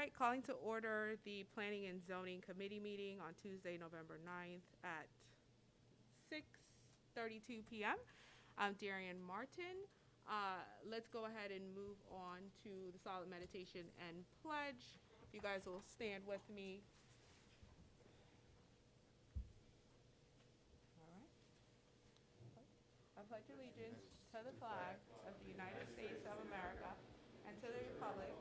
right, calling to order the Planning and Zoning Committee meeting on Tuesday, November 9th at 6:32 p.m. I'm Darian Martin. Let's go ahead and move on to the solid meditation and pledge. If you guys will stand with me. All right. I pledge allegiance to the flag of the United States of America and to the republic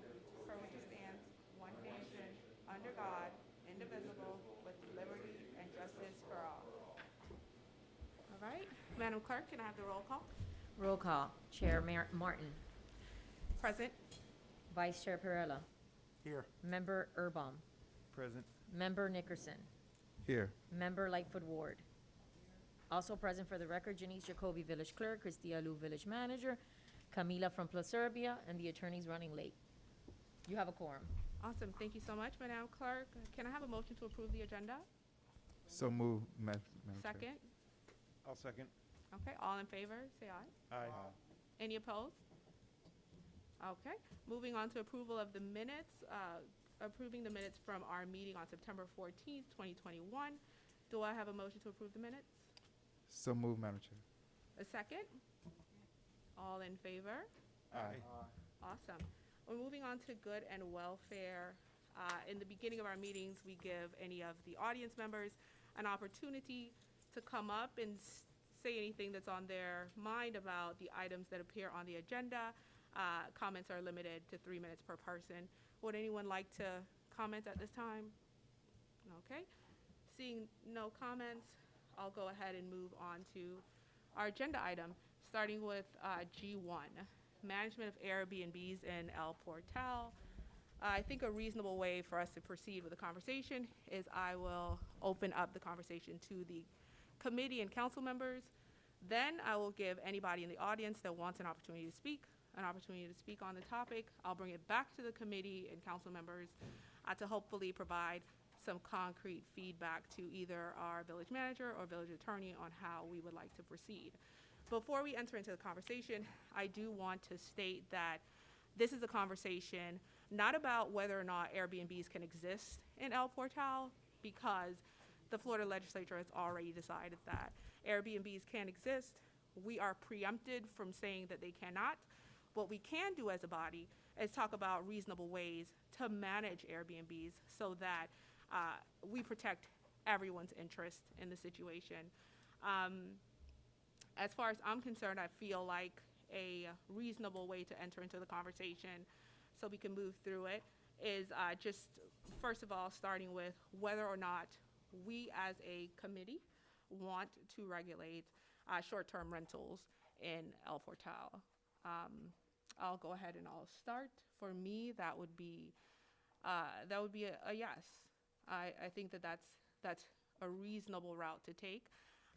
for which it stands, one nation, under God, indivisible, with liberty and justice for all. All right. Madam Clerk, can I have the roll call? Roll call. Chair Martin. Present. Vice Chair Perella. Here. Member Erbaum. Present. Member Nickerson. Here. Member Lightfoot Ward. Also present for the record, Janice Jacoby, Village Clerk, Christia Lu, Village Manager, Camila from Placerbia, and the attorney's running late. You have a quorum. Awesome. Thank you so much, Madam Clerk. Can I have a motion to approve the agenda? So move, Madam Chair. Second. I'll second. Okay. All in favor, say aye. Aye. Any opposed? Okay. Moving on to approval of the minutes, approving the minutes from our meeting on September 14th, 2021. Do I have a motion to approve the minutes? So move, Madam Chair. A second? All in favor? Aye. Awesome. We're moving on to good and welfare. In the beginning of our meetings, we give any of the audience members an opportunity to come up and say anything that's on their mind about the items that appear on the agenda. Comments are limited to 3 minutes per person. Would anyone like to comment at this time? Okay. Seeing no comments, I'll go ahead and move on to our agenda item, starting with G1, management of Airbnbs in El Portel. I think a reasonable way for us to proceed with the conversation is I will open up the conversation to the committee and council members. Then I will give anybody in the audience that wants an opportunity to speak on the topic. I'll bring it back to the committee and council members to hopefully provide some concrete feedback to either our village manager or village attorney on how we would like to proceed. Before we enter into the conversation, I do want to state that this is a conversation not about whether or not Airbnbs can exist in El Portal, because the Florida legislature has already decided that Airbnbs can exist. We are preempted from saying that they cannot. What we can do as a body is talk about reasonable ways to manage Airbnbs so that we protect everyone's interest in the situation. As far as I'm concerned, I feel like a reasonable way to enter into the conversation so we can move through it is just, first of all, starting with whether or not we as a committee want to regulate short-term rentals in El Portal. I'll go ahead and I'll start. For me, that would be a yes. I think that that's a reasonable route to take.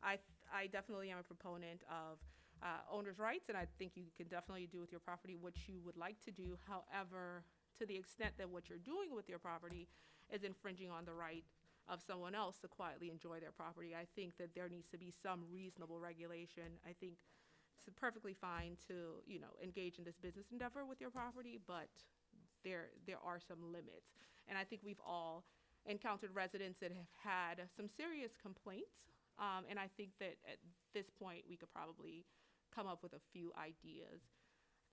I definitely am a proponent of owner's rights, and I think you can definitely do with your property what you would like to do. However, to the extent that what you're doing with your property is infringing on the right of someone else to quietly enjoy their property, I think that there needs to be some reasonable regulation. I think it's perfectly fine to, engage in this business endeavor with your property, but there are some limits. And I think we've all encountered residents that have had some serious complaints. And I think that at this point, we could probably come up with a few ideas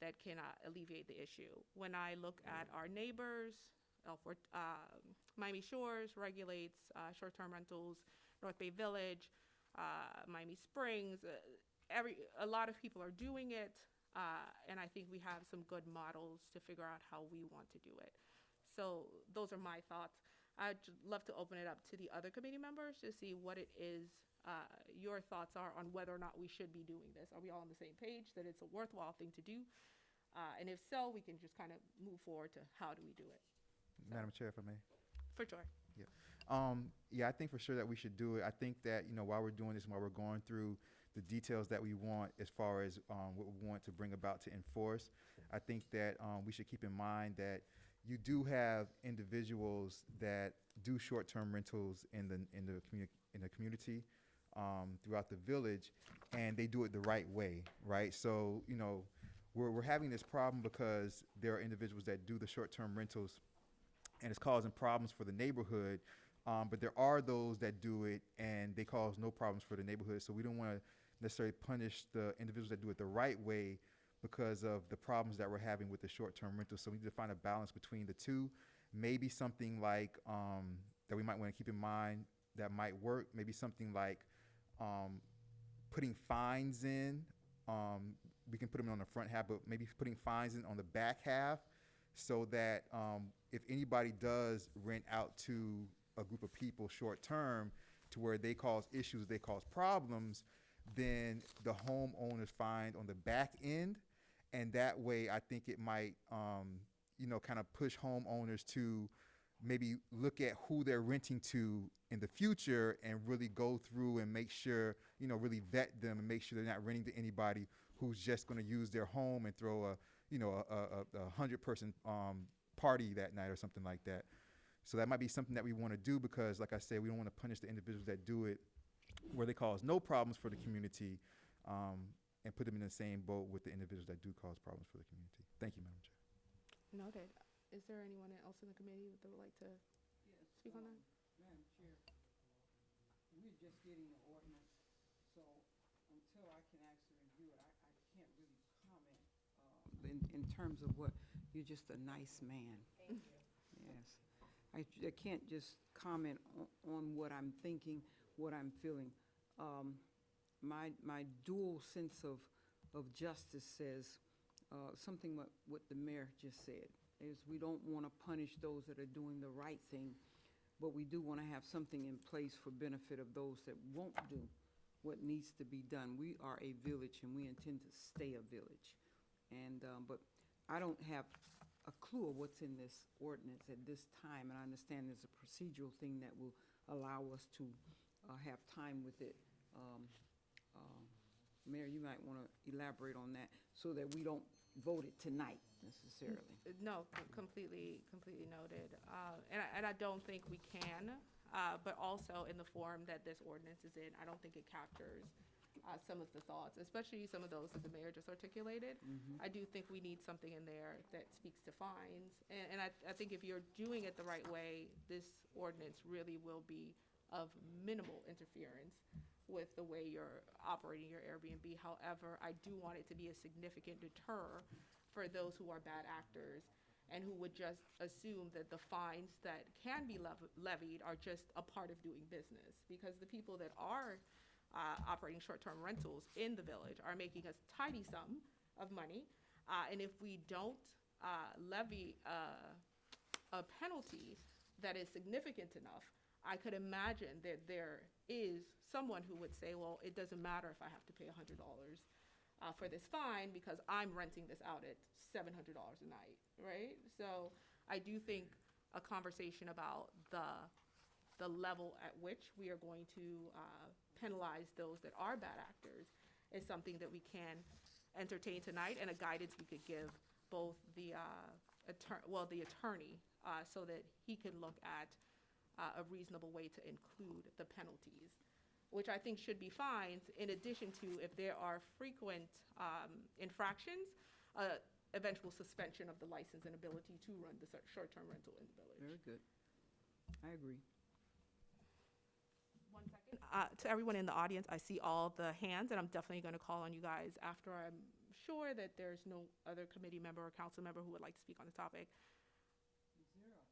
that can alleviate the issue. When I look at our neighbors, Miami Shores regulates short-term rentals, North Bay Village, Miami Springs, a lot of people are doing it, and I think we have some good models to figure out how we want to do it. So those are my thoughts. I'd love to open it up to the other committee members to see what it is your thoughts are on whether or not we should be doing this. Are we all on the same page that it's a worthwhile thing to do? And if so, we can just kind of move forward to how do we do it. So. Madam Chair, if I may. For sure. Yeah, I think for sure that we should do it. I think that, while we're doing this, while we're going through the details that we want as far as what we want to bring about to enforce, I think that we should keep in mind that you do have individuals that do short-term rentals in the community throughout the village, and they do it the right way, right? So, we're having this problem because there are individuals that do the short-term rentals and it's causing problems for the neighborhood. But there are those that do it and they cause no problems for the neighborhood. So we don't want to necessarily punish the individuals that do it the right way because of the problems that we're having with the short-term rentals. So we need to find a balance between the two. Maybe something like that we might want to keep in mind that might work. Maybe something like putting fines in. We can put them on the front half, but maybe putting fines in on the back half so that if anybody does rent out to a group of people short term to where they cause issues, they cause problems, then the homeowner's fined on the back end. And that way, I think it might, kind of push homeowners to maybe look at who they're renting to in the future and really go through and make sure, really vet them and make sure they're not renting to anybody who's just going to use their home and throw a 100-person party that night or something like that. So that might be something that we want to do because, like I said, we don't want to punish the individuals that do it where they cause no problems for the community and put them in the same boat with the individuals that do cause problems for the community. Thank you, Madam Chair. Noted. Is there anyone else in the committee that would like to speak on that? Madam Chair, we're just getting the ordinance, so until I can actually review it, I can't really comment in terms of what, you're just a nice man. Thank you. Yes. I can't just comment on what I'm thinking, what I'm feeling. My dual sense of justice says something what the mayor just said, is we don't want to punish those that are doing the right thing, but we do want to have something in place for benefit of those that won't do what needs to be done. We are a village, and we intend to stay a village. And but I don't have a clue of what's in this ordinance at this time, and I understand there's a procedural thing that will allow us to have time with it. Mayor, you might want to elaborate on that so that we don't vote it tonight necessarily. No, completely noted. And I don't think we can, but also in the form that this ordinance is in, I don't think it captures some of the thoughts, especially some of those that the mayor just articulated. I do think we need something in there that speaks to fines. And I think if you're doing it the right way, this ordinance really will be of minimal interference with the way you're operating your Airbnb. However, I do want it to be a significant deter for those who are bad actors and who would just assume that the fines that can be levied are just a part of doing business. Because the people that are operating short-term rentals in the village are making a tidy sum of money. And if we don't levy a penalty that is significant enough, I could imagine that there is someone who would say, well, it doesn't matter if I have to pay $100 for this fine because I'm renting this out at $700 a night, right? So I do think a conversation about the level at which we are going to penalize those that are bad actors is something that we can entertain tonight, and a guidance we could give both the attorney so that he can look at a reasonable way to include the penalties, which I think should be fines, in addition to if there are frequent infractions, eventual suspension of the license and ability to run the short-term rental in the village. Very good. I agree. 1 second. To everyone in the audience, I see all the hands, and I'm definitely going to call on you guys after I'm sure that there's no other committee member or council member who would like to speak on the topic. Is there a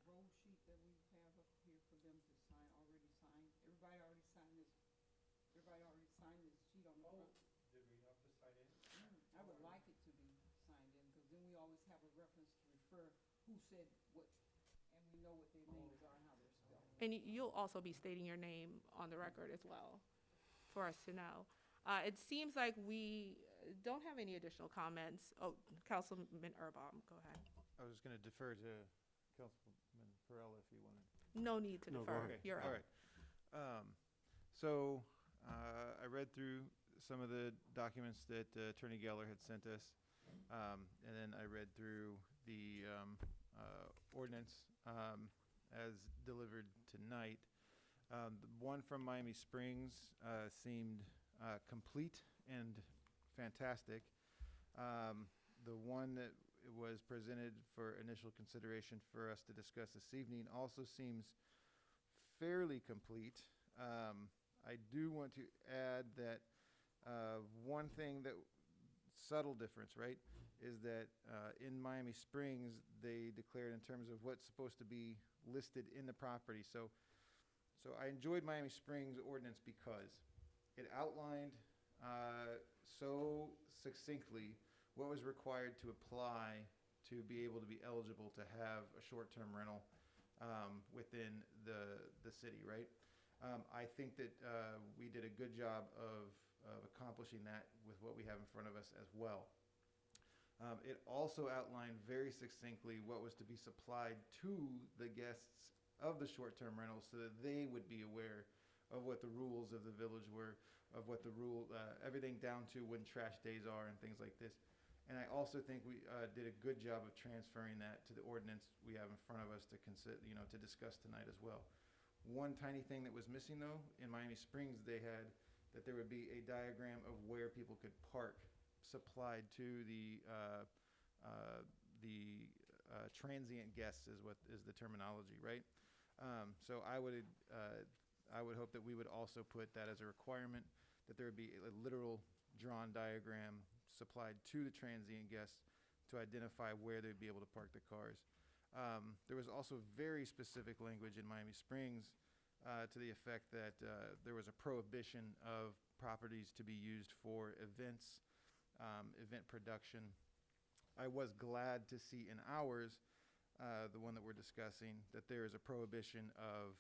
roll sheet that we have up here for them to sign, already signed? Everybody already signed this? Everybody already signed this sheet on the front? Did we have to sign in? I would like it to be signed in, because then we always have a reference to refer who said what, and we know what their names are and how they're spelled. And you'll also be stating your name on the record as well for us to know. It seems like we don't have any additional comments. Oh, Councilman Erbaum, go ahead. I was going to defer to Councilman Portel if you wanted. No need to No, go defer. ahead. You're All up. right. So I read through some of the documents that Attorney Geller had sent us, and then I read through the ordinance as delivered tonight. The one from Miami Springs seemed complete and fantastic. The one that it was presented for initial consideration for us to discuss this evening also seems fairly complete. I do want to add that one thing that subtle difference, right, is that in Miami Springs, they declared in terms of what's supposed to be listed in the property. So I enjoyed Miami Springs ordinance because it outlined so succinctly what was required to apply to be able to be eligible to have a short-term rental within the city, right? I think that we did a good job of accomplishing that with what we have in front of us as well. It also outlined very succinctly what was to be supplied to the guests of the short-term rentals so that they would be aware of what the rules of the village were, of what the everything down to when trash days are and things like this. And I also think we did a good job of transferring that to the ordinance we have in front of us to consider, to discuss tonight as well. One tiny thing that was missing though, in Miami Springs, they had that there would be a diagram of where people could park supplied to the transient guests is what is the terminology, right? So I would hope that we would also put that as a requirement, that there would be a literal drawn diagram supplied to the transient guests to identify where they'd be able to park the cars. There was also very specific language in Miami Springs to the effect that there was a prohibition of properties to be used for events, event production. I was glad to see in ours, the one that we're discussing, that there is a prohibition of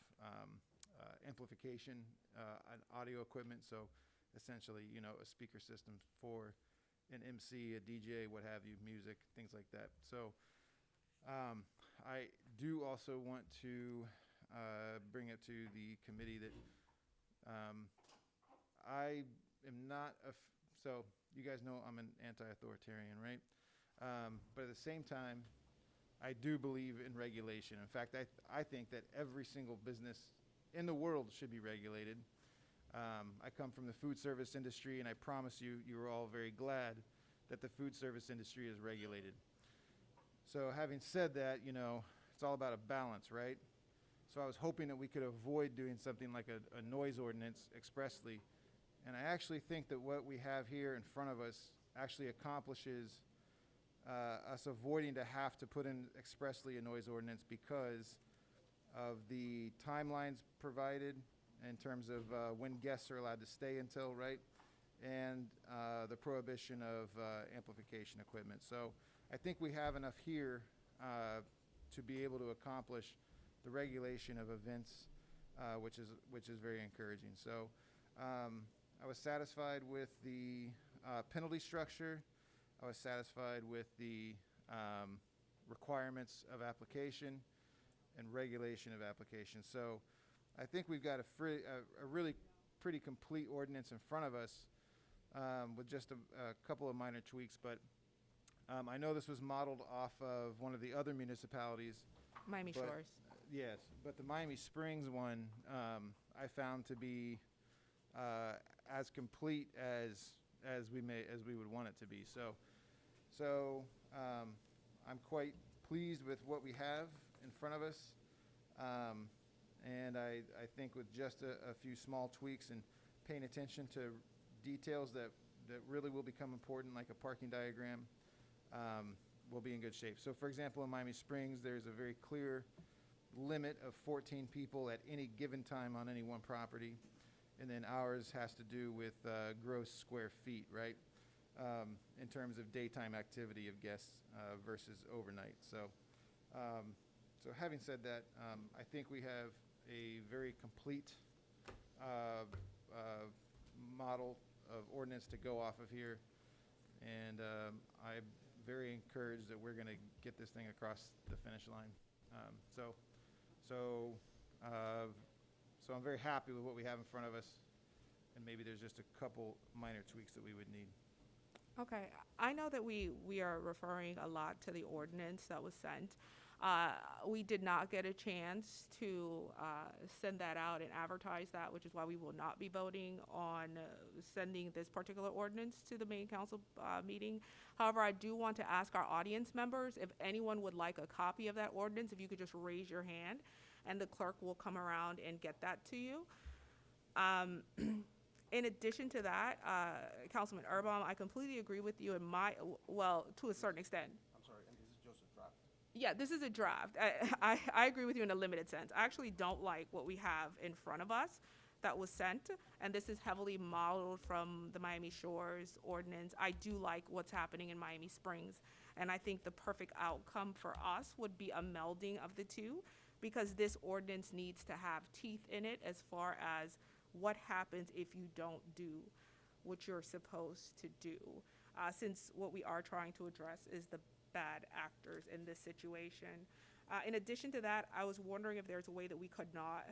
amplification on audio equipment. So essentially, a speaker system for an MC, a DJ, what have you, music, things like that. So I do also want to bring it to the committee that I am not so you guys know I'm an anti-authoritarian, right? But at the same time, I do believe in regulation. In fact, I think that every single business in the world should be regulated. I come from the food service industry, and I promise you, you're all very glad that the food service industry is regulated. So having said that, it's all about a balance, right? So I was hoping that we could avoid doing something like a noise ordinance expressly. And I actually think that what we have here in front of us actually accomplishes us avoiding to have to put in expressly a noise ordinance because of the timelines provided in terms of when guests are allowed to stay until, right? And the prohibition of amplification equipment. So I think we have enough here to be able to accomplish the regulation of events, which is very encouraging. So I was satisfied with the penalty structure. I was satisfied with the requirements of application and regulation of application. So I think we've got a really pretty complete ordinance in front of us with just a couple of minor tweaks. But I know this was modeled off of one of the other municipalities. Miami Shores. Yes, but the Miami Springs one I found to be as complete as we would want it to be. So I'm quite pleased with what we have in front of us. And I think with just a few small tweaks and paying attention to details that really will become important, like a parking diagram, we'll be in good shape. So for example, in Miami Springs, there's a very clear limit of 14 people at any given time on any one property. And then ours has to do with gross square feet, right? In terms of daytime activity of guests versus overnight. So having said that, I think we have a very complete model of ordinance to go off of here. And I'm very encouraged that we're going to get this thing across the finish line. So I'm very happy with what we have in front of us, and maybe there's just a couple minor tweaks that we would need. Okay, I know that we are referring a lot to the ordinance that was sent. We did not get a chance to send that out and advertise that, which is why we will not be voting on sending this particular ordinance to the main council meeting. However, I do want to ask our audience members if anyone would like a copy of that ordinance, if you could just raise your hand, and the clerk will come around and get that to you. In addition to that, Councilman Erbaum, I completely agree with you to a certain extent. I'm sorry, and this is just a draft. Yeah, this is a draft. I agree with you in a limited sense. I actually don't like what we have in front of us that was sent, and this is heavily modeled from the Miami Shores ordinance. I do like what's happening in Miami Springs, and I think the perfect outcome for us would be a melding of the two, because this ordinance needs to have teeth in it as far as what happens if you don't do what you're supposed to do, since what we are trying to address is the bad actors in this situation. In addition to that, I was wondering if there's a way that we could not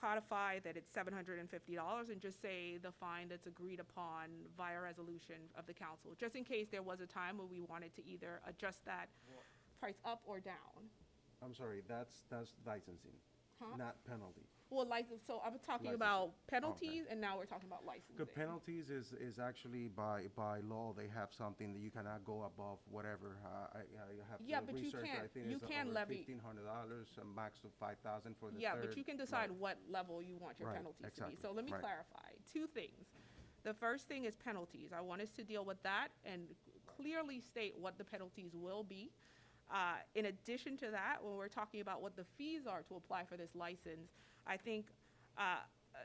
codify that it's $750 and just say the fine that's agreed upon via resolution of the council, just in case there was a time where we wanted to either adjust that price up or down. I'm sorry, that's licensing, Huh? not penalty. Well, so I'm talking Licensing. about penalties, and now we're talking about licensing. Good penalties is actually by law, they have something that you cannot go above whatever. I have Yeah, to but you research, can't- I think you it's can't over levy- $1,500, a max of 5,000 for the Yeah, third. but you can decide Right. what level you want your Right, penalties to exactly, be. So let me right. clarify two things. The first thing is penalties. I want us to deal with that and clearly state what the penalties will be. In addition to that, when we're talking about what the fees are to apply for this license, I think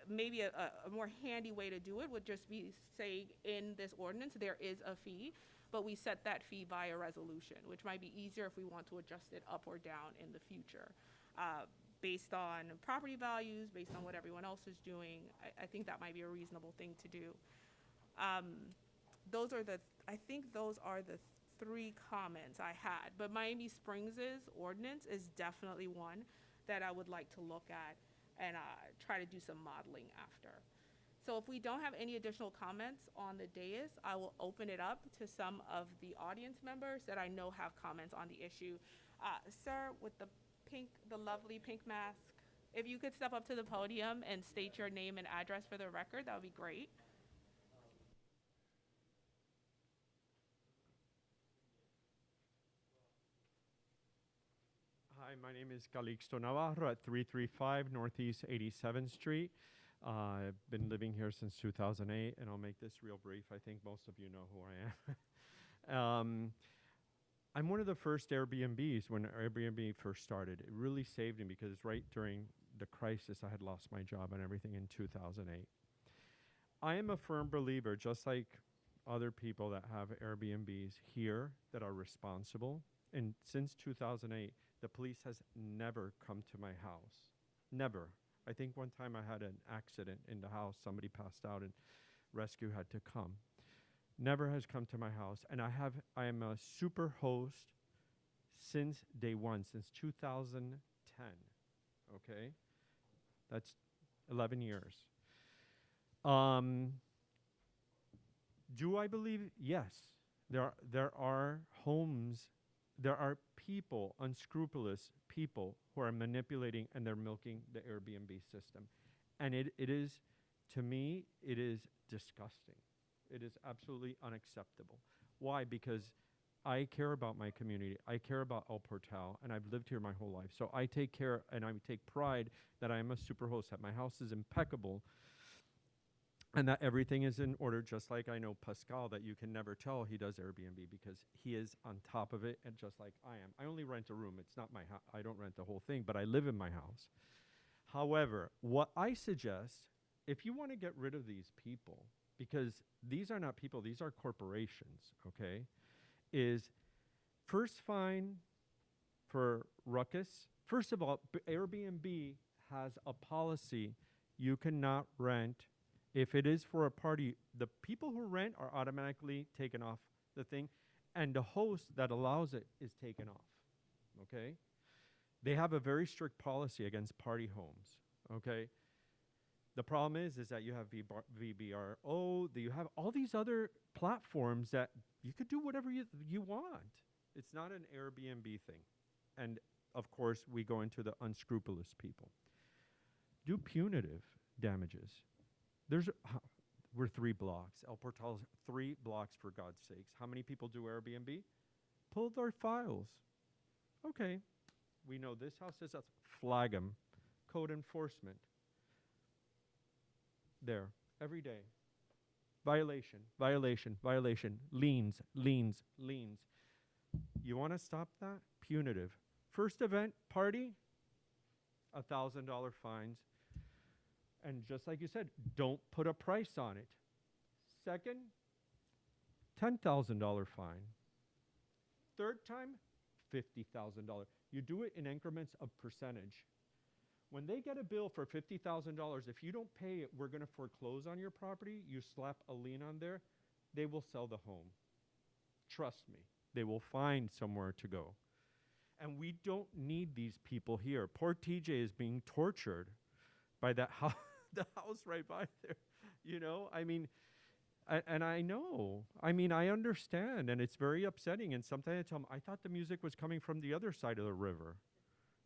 maybe a more handy way to do it would just be saying in this ordinance there is a fee, but we set that fee via resolution, which might be easier if we want to adjust it up or down in the future. Based on property values, based on what everyone else is doing, I think that might be a reasonable thing to do. I think those are the three comments I had, but Miami Springs' ordinance is definitely one that I would like to look at and try to do some modeling after. So if we don't have any additional comments on the dais, I will open it up to some of the audience members that I know have comments on the issue. Sir, with the lovely pink mask, if you could step up to the podium and state your name and address for the record, that would be great. Hi, my name is Calixto Navarro at 335 Northeast 87th Street. I've been living here since 2008, and I'll make this real brief. I think most of you know who I am. I'm one of the first Airbnbs when Airbnb first started. It really saved me because right during the crisis, I had lost my job and everything in 2008. I am a firm believer, just like other people that have Airbnbs here that are responsible. And since 2008, the police has never come to my house. Never. I think one time I had an accident in the house. Somebody passed out and rescue had to come. Never has come to my house. And I am a super host since day one, since 2010. Okay? That's 11 years. Do I believe? Yes. There are homes. There are people, unscrupulous people, who are manipulating and they're milking the Airbnb system. And it is, to me, it is disgusting. It is absolutely unacceptable. Why? Because I care about my community. I care about El Portel, and I've lived here my whole life. So I take care and I take pride that I am a super host, that my house is impeccable, and that everything is in order, just like I know Pascal, that you can never tell he does Airbnb because he is on top of it, and just like I am. I only rent a room. It's not my house. I don't rent the whole thing, but I live in my house. However, what I suggest, if you want to get rid of these people, because these are not people, these are corporations, okay, is first fine for ruckus. First of all, Airbnb has a policy you cannot rent. If it is for a party, the people who rent are automatically taken off the thing, and the host that allows it is taken off, okay? They have a very strict policy against party homes, okay? The problem is that you have VBRO, that you have all these other platforms that you could do whatever you want. It's not an Airbnb thing. And of course, we go into the unscrupulous people. Do punitive damages. We're 3 blocks. El Portal's 3 blocks, for God's sakes. How many people do Airbnb? Pull their files. Okay, we know this house is us. Flag them. Code enforcement. There, every day. Violation, violation, violation. Liens, liens, liens. You want to stop that? Punitive. First event, party, $1,000 fines. And just like you said, don't put a price on it. Second, $10,000 fine. Third time, $50,000. You do it in increments of percentage. When they get a bill for $50,000, if you don't pay it, we're going to foreclose on your property. You slap a lien on there, they will sell the home. Trust me, they will find somewhere to go. And we don't need these people here. Poor TJ is being tortured by that house, the house right by there. You know, I mean, and I know. I mean, I understand, and it's very upsetting. And sometimes I tell them, I thought the music was coming from the other side of the river.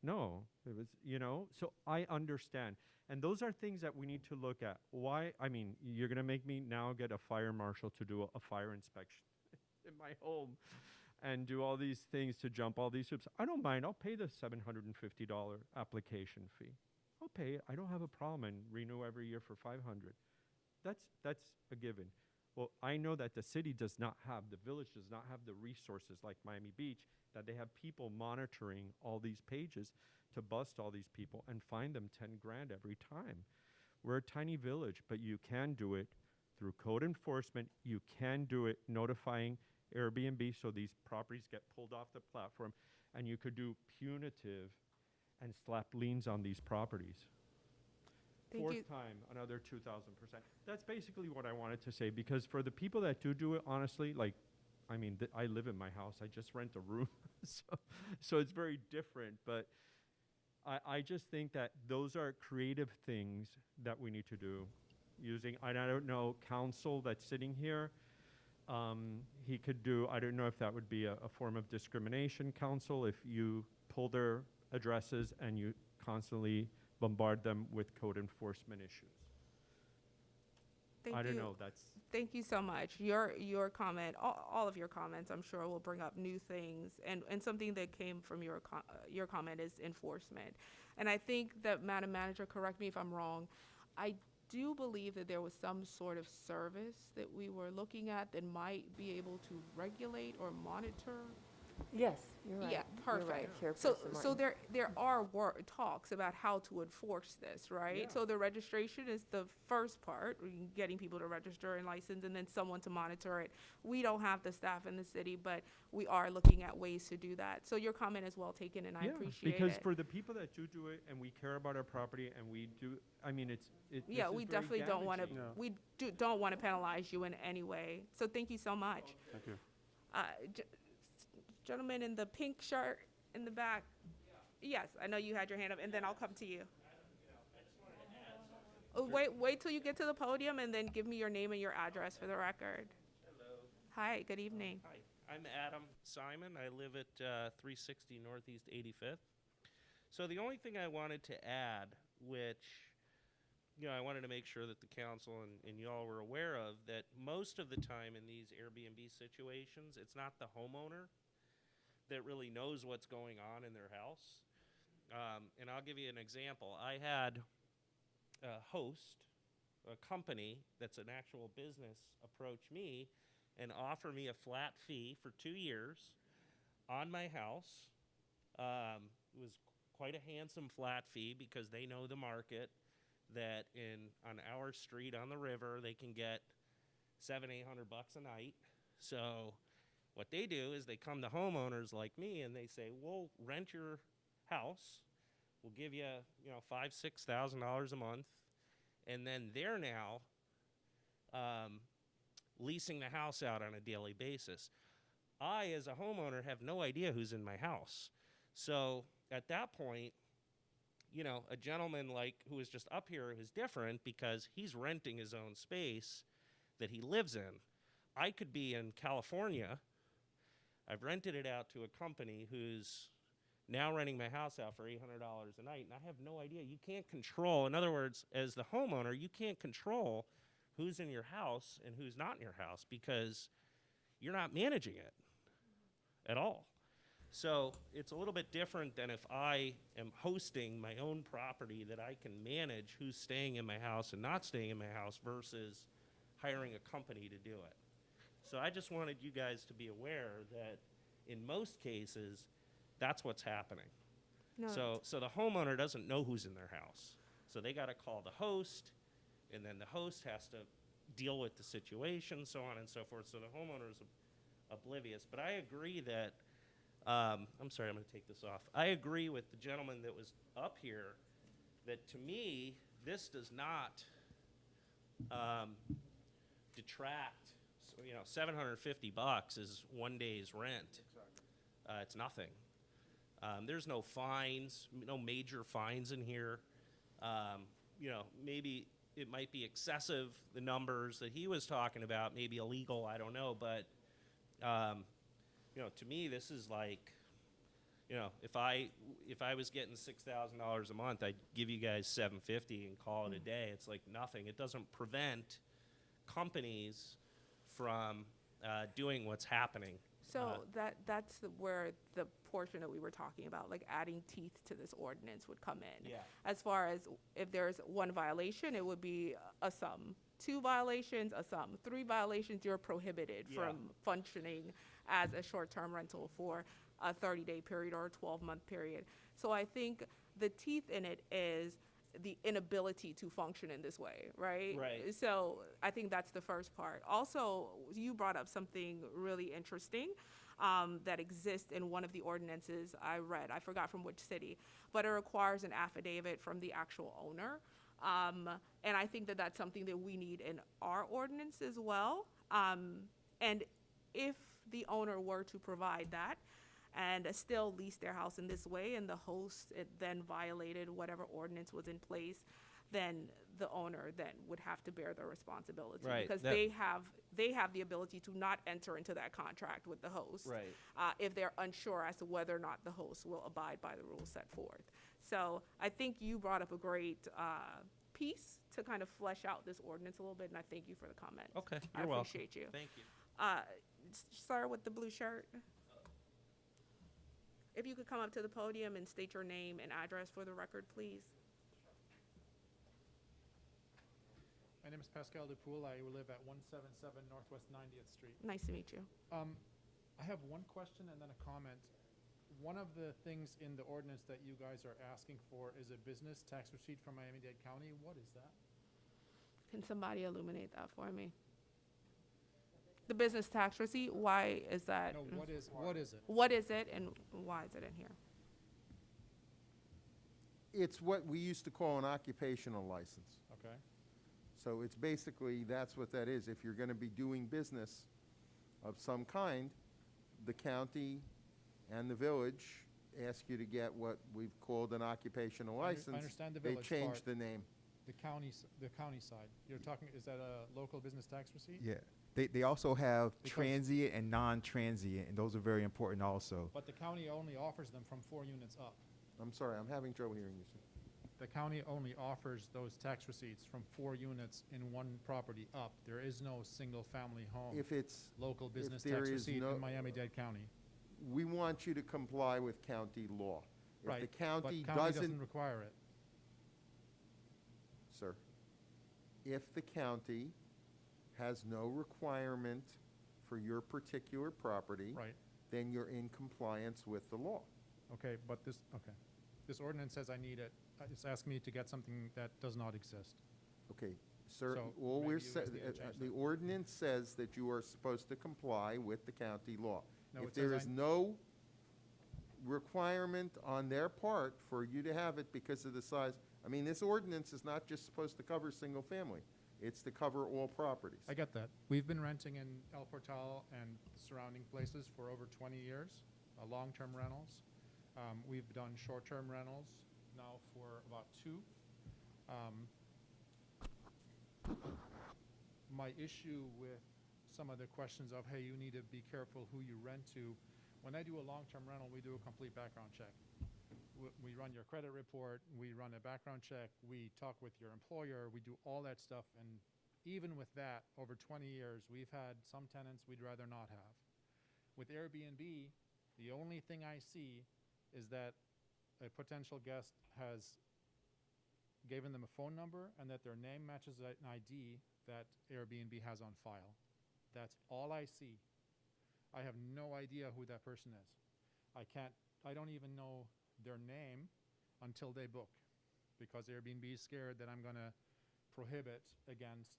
No, it was, you know, so I understand. And those are things that we need to look at. Why? I mean, you're going to make me now get a fire marshal to do a fire inspection in my home and do all these things to jump all these hoops. I don't mind. I'll pay the $750 application fee. I'll pay it. I don't have a problem, and renew every year for $500. That's a given. Well, I know that the city does not have, the village does not have the resources like Miami Beach, that they have people monitoring all these pages to bust all these people and fine them 10 grand every time. We're a tiny village, but you can do it through code enforcement. You can do it notifying Airbnb so these properties get pulled off the platform, and you could do punitive and slap liens on these properties. Thank you. Fourth time, another 2,000%. That's basically what I wanted to say, because for the people that do it, honestly, like, I mean, I live in my house. I just rent a room, so it's very different. But I just think that those are creative things that we need to do. Using, I don't know, counsel that's sitting here. He could do, I don't know if that would be a form of discrimination, counsel, if you pull their addresses and you constantly bombard them with code enforcement issues. Thank I don't you. know, that's, Thank you so much. Your comment, all of your comments, I'm sure will bring up new things, and something that came from your comment is enforcement. And I think that, Madam Manager, correct me if I'm wrong, I do believe that there was some sort of service that we were looking at that might be able to regulate or monitor. Yes, you're right. Yeah, You're right, perfect. Chairperson So Martin. there are talks about how to enforce this, right? Yeah. So the registration is the first part, getting people to register and license, and then someone to monitor it. We don't have the staff in the city, but we are looking at ways to do that. So your comment is well taken, and I appreciate because it. for the people that do it, and we care about our property, and we do, I mean, Yeah, this we is very definitely don't want to. damaging. Yeah. Don't want to penalize you in any way. So thank you so much. Thank you. Gentleman in the pink shirt in the back. Yes, I know you had your hand up, and then I'll come to you. Wait till you get to the podium, and then give me your name and your address for the record. Hello. Hi, good evening. Hi. I'm Adam Simon. I live at 360 Northeast 85th. So the only thing I wanted to add, which, you know, I wanted to make sure that the council and y'all were aware of, that most of the time in these Airbnb situations, it's not the homeowner that really knows what's going on in their house. And I'll give you an example. I had a host, a company that's an actual business, approach me and offer me a flat fee for 2 years on my house. It was quite a handsome flat fee because they know the market, that on our street on the river, they can get $700-800 a night. So what they do is they come to homeowners like me and they say, we'll rent your house. We'll give you, $5,000-6,000 a month. And then they're now leasing the house out on a daily basis. I, as a homeowner, have no idea who's in my house. So at that point, a gentleman like who is just up here is different because he's renting his own space that he lives in. I could be in California, I've rented it out to a company who's now renting my house out for $800 a night, and I have no idea. You can't control, in other words, as the homeowner, you can't control who's in your house and who's not in your house because you're not managing it at all. So it's a little bit different than if I am hosting my own property that I can manage who's staying in my house and not staying in my house versus hiring a company to do it. So I just wanted you guys to be aware that in most cases, that's what's happening. No. So the homeowner doesn't know who's in their house. So they got to call the host, and then the host has to deal with the situation, so on and so forth. So the homeowner is oblivious. But I agree that, I'm sorry, I'm going to take this off. I agree with the gentleman that was up here that to me, this does not detract. So, you know, $750 is one day's rent. It's nothing. There's no fines, no major fines in here. You know, maybe it might be excessive, the numbers that he was talking about, maybe illegal, I don't know. But, you know, to me, this is like, you know, if I was getting $6,000 a month, I'd give you guys $750 and call it a day. It's like nothing. It doesn't prevent companies from doing what's happening. So that's where the portion that we were talking about, like adding teeth to this ordinance would come in. Yeah. As far as if there's one violation, it would be a sum. 2 violations, a sum. 3 violations, you're prohibited Yeah. from functioning as a short-term rental for a 30-day period or a 12-month period. So I think the teeth in it is the inability to function in this way, right? Right. So I think that's the first part. Also, you brought up something really interesting that exists in one of the ordinances I read. I forgot from which city, but it requires an affidavit from the actual owner. And I think that that's something that we need in our ordinance as well. And if the owner were to provide that, and still lease their house in this way, and the host then violated whatever ordinance was in place, then the owner then would have to bear the responsibility. Right, Because that- they have the ability to not enter into that contract with the host. Right. If they're unsure as to whether or not the host will abide by the rules set forth. So I think you brought up a great piece to kind of flesh out this ordinance a little bit, and I thank you for the comment. Okay, I you're welcome. appreciate you. Thank you. Sir with the blue shirt. If you could come up to the podium and state your name and address for the record, please. My name is Pascal Dupoul. I live at 177 Northwest 90th Street. Nice to meet you. I have one question and then a comment. One of the things in the ordinance that you guys are asking for is a business tax receipt from Miami-Dade County. What is that? Can somebody illuminate that for me? The business tax receipt, why is that? No, what is it? What is it and why is it in here? It's what we used to call an occupational license. Okay. So it's basically, that's what that is. If you're going to be doing business of some kind, the county and the village ask you to get what we've called an occupational I license. understand the They village changed part. the name. The county side. You're talking, is that a local business tax receipt? Yeah. They also have Because- transient and non-transient, and those are very important also. But the county only offers them from 4 units up. I'm sorry, I'm having trouble hearing you, sir. The county only offers those tax receipts from 4 units in one property up. There is no single-family home If it's, local business there tax is receipt no- in Miami-Dade County. we want you to comply with county law. If Right, the but county county doesn't doesn't, require it. sir, if the county has no requirement for your particular property, Right. then you're in compliance with the law. Okay, but this ordinance says I need it. It's asking me to get something that does not exist. Okay, sir, So all maybe we're you guys need to change the that. ordinance says that you are supposed to comply with the county law. No, If it says there I- is no requirement on their part for you to have it because of the size, I mean, this ordinance is not just supposed to cover single family. It's to cover all properties. I get that. We've been renting in El Portal and surrounding places for over 20 years, long-term rentals. We've done short-term rentals now for about 2. My issue with some of the questions of, hey, you need to be careful who you rent to. When I do a long-term rental, we do a complete background check. We run your credit report, we run a background check, we talk with your employer, we do all that stuff. And even with that, over 20 years, we've had some tenants we'd rather not have. With Airbnb, the only thing I see is that a potential guest has given them a phone number and that their name matches an ID that Airbnb has on file. That's all I see. I have no idea who that person is. I don't even know their name until they book, because Airbnb is scared that I'm gonna prohibit against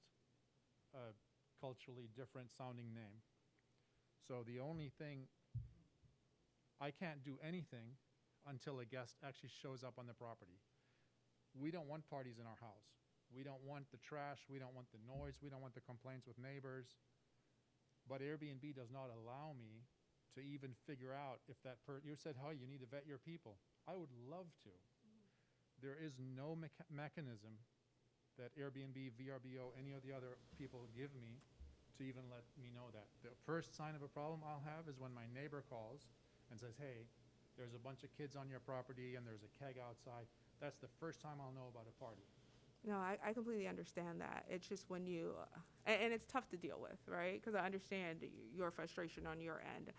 a culturally different sounding name. So the only thing, I can't do anything until a guest actually shows up on the property. We don't want parties in our house. We don't want the trash, we don't want the noise, we don't want the complaints with neighbors. But Airbnb does not allow me to even figure out if that you said, oh, you need to vet your people. I would love to. There is no mechanism that Airbnb, VRBO, any of the other people give me to even let me know that. The first sign of a problem I'll have is when my neighbor calls and says, hey, there's a bunch of kids on your property and there's a keg outside. That's the first time I'll know about a party. No, I completely understand that. It's just when you, and it's tough to deal with, right? Because I understand your frustration on your end.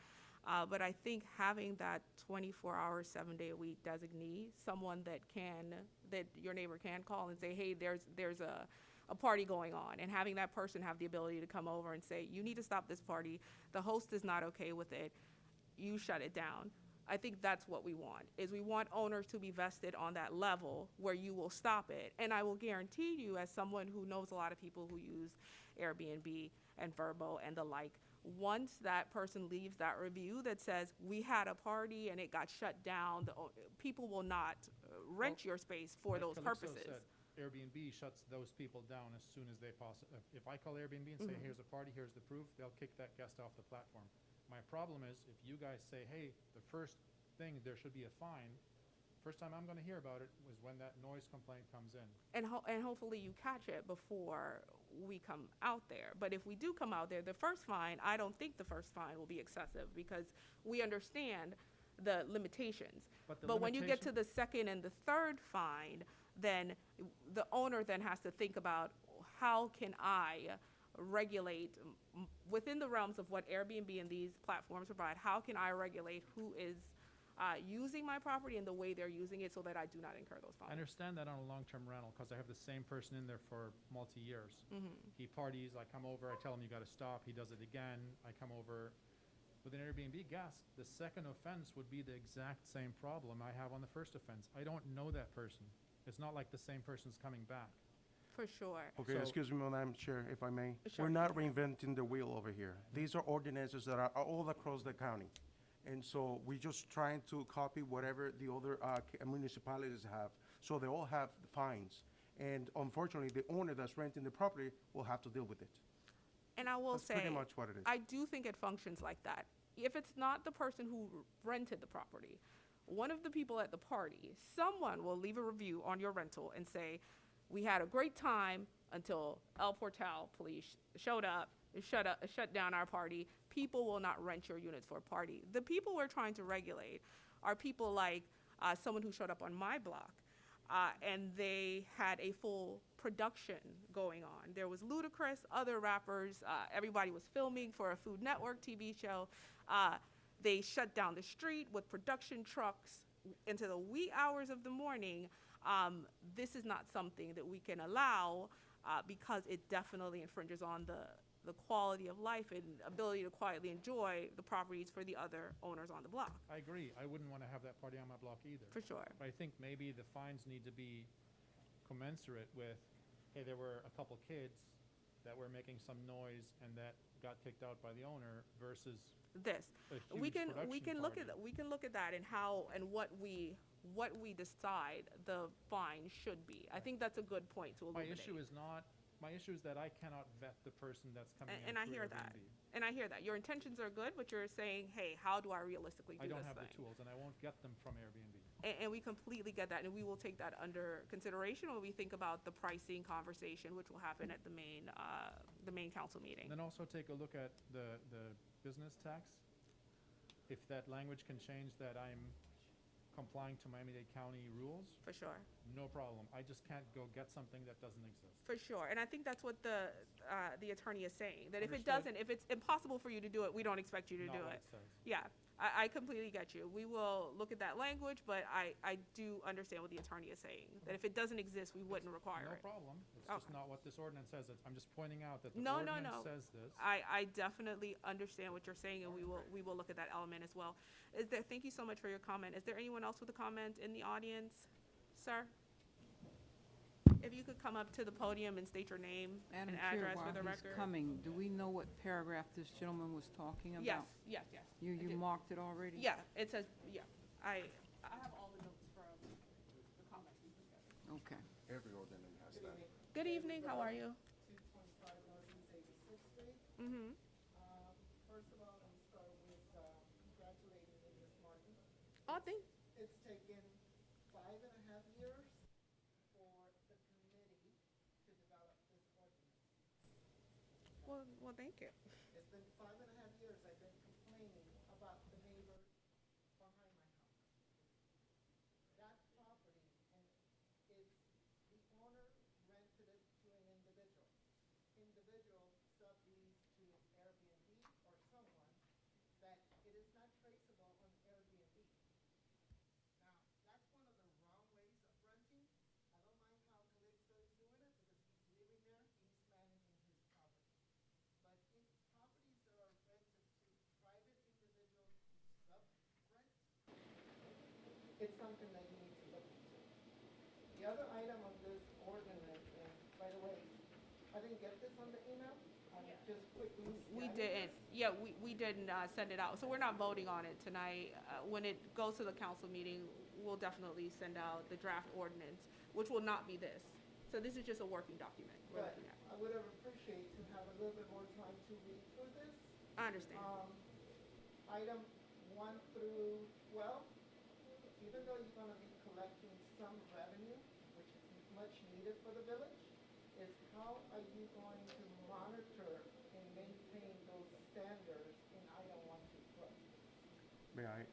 But I think having that 24-hour, 7-day-a-week designee, someone that your neighbor can call and say, hey, there's a party going on, and having that person have the ability to come over and say, you need to stop this party. The host is not okay with it. You shut it down. I think that's what we want, is we want owners to be vested on that level where you will stop it. And I will guarantee you, as someone who knows a lot of people who use Airbnb and Vrbo and the like, once that person leaves that review that says, we had a party and it got shut down, people will not rent your space for Like those Calypso purposes. said, Airbnb shuts those people down as soon as they possibly. If I call Airbnb and say, here's a party, here's the proof, they'll kick that guest off the platform. My problem is if you guys say, hey, the first thing, there should be a fine, first time I'm going to hear about it was when that noise complaint comes in. And hopefully you catch it before we come out there. But if we do come out there, the first fine, I don't think the first fine will be excessive, because we understand the limitations. But when you get to the second and the third fine, then the owner then has to think about, how can I regulate within the realms of what Airbnb and these platforms provide, how can I regulate who is using my property and the way they're using it so that I do not incur those I fines? understand that on a long-term rental because I have the same person in there for multi-years. He parties, I come over, I tell him you got to stop, he does it again, I come over. With an Airbnb guest, the second offense would be the exact same problem I have on the first offense. I don't know that person. It's not like the same person's coming back. For sure. Okay, So- excuse me, Madam Chair, if I may. Sure. We're not reinventing the wheel over here. These are ordinances that are all across the county. And so we're just trying to copy whatever the other municipalities have. So they all have fines. And unfortunately, the owner that's renting the property will have to deal with it. And I will That's say, pretty much what it is. I do think it functions like that. If it's not the person who rented the property, one of the people at the party, someone will leave a review on your rental and say, we had a great time until El Portel police showed up, shut down our party. People will not rent your units for a party. The people we're trying to regulate are people like someone who showed up on my block, and they had a full production going on. There was Ludacris, other rappers, everybody was filming for a Food Network TV show. They shut down the street with production trucks into the wee hours of the morning. This is not something that we can allow because it definitely infringes on the quality of life and ability to quietly enjoy the properties for the other owners on the block. I agree. I wouldn't want to have that party on my block either. For sure. But I think maybe the fines need to be commensurate with, hey, there were a couple kids that were making some noise and that got kicked out by the owner versus This. a We huge can production look party. at that and how and what we decide the fine should be. I think that's a good point to My illuminate. My issue is that I cannot vet the person that's coming in And I through hear that. Airbnb. And I hear that. Your intentions are good, but you're saying, hey, how do I realistically do I don't this have thing? the tools and I won't get them from Airbnb. And we completely get that, and we will take that under consideration when we think about the pricing conversation, which will happen at the main council meeting. Then also take a look at the business tax. If that language can change that I'm complying to Miami-Dade County rules, For sure. no problem. I just can't go get something that doesn't exist. For sure, and I think that's what the attorney is saying, that if it Understood. doesn't, if it's impossible for you to do it, we don't expect you to Not do what it. it says. Yeah, I completely get you. We will look at that language, but I do understand what the attorney is saying, that if it doesn't exist, we wouldn't require No it. problem. It's just Okay. not what this ordinance says. I'm just pointing out that the No, no, ordinance no. says this. I definitely understand what you're saying, and we will look at that element as well. Thank you so much for your comment. Is there anyone else with a comment in the audience? Sir? If you could come up to the podium and state your name and Madam Chair, address for while the he's record. coming, do we know what paragraph this gentleman was talking about? Yes, yes, yes. You I did. marked it already? Yeah, it says, yeah. I have all the notes from the comments we discussed. Okay. Every ordinance has that. Good evening, how are you? 225 Northeast 86th Street. Mm-hmm. First of all, let me start with congratulating you, Ms. Martin. Oh, thank, It's taken 5.5 years for the committee to develop this ordinance. well, thank you. It's been 5.5 years I've been complaining about the neighbor behind my house. That property, and it's, the owner rented it to an individual. Individual subleased to Airbnb or someone that it is not traceable on Airbnb. Now, that's one of the wrong ways of renting. I don't mind how Calixto is doing it because he's living there, he's managing his property. But if properties that are rented to private individuals who sub-rent, it's something that you need to look into. The other item on this ordinance, and by the way, I didn't get this on the email. I just quickly We scanned didn't, this. yeah, we didn't send it out, so we're not voting on it tonight. When it goes to the council meeting, we'll definitely send out the draft ordinance, which will not be this. So this is just a working document we're But looking at. I would have appreciated to have a little bit more time to read through this. I understand. Item 1 through 12, even though you're gonna be collecting some revenue, which is much needed for the village, is how are you going to monitor and maintain those standards in item 1 through 12? May I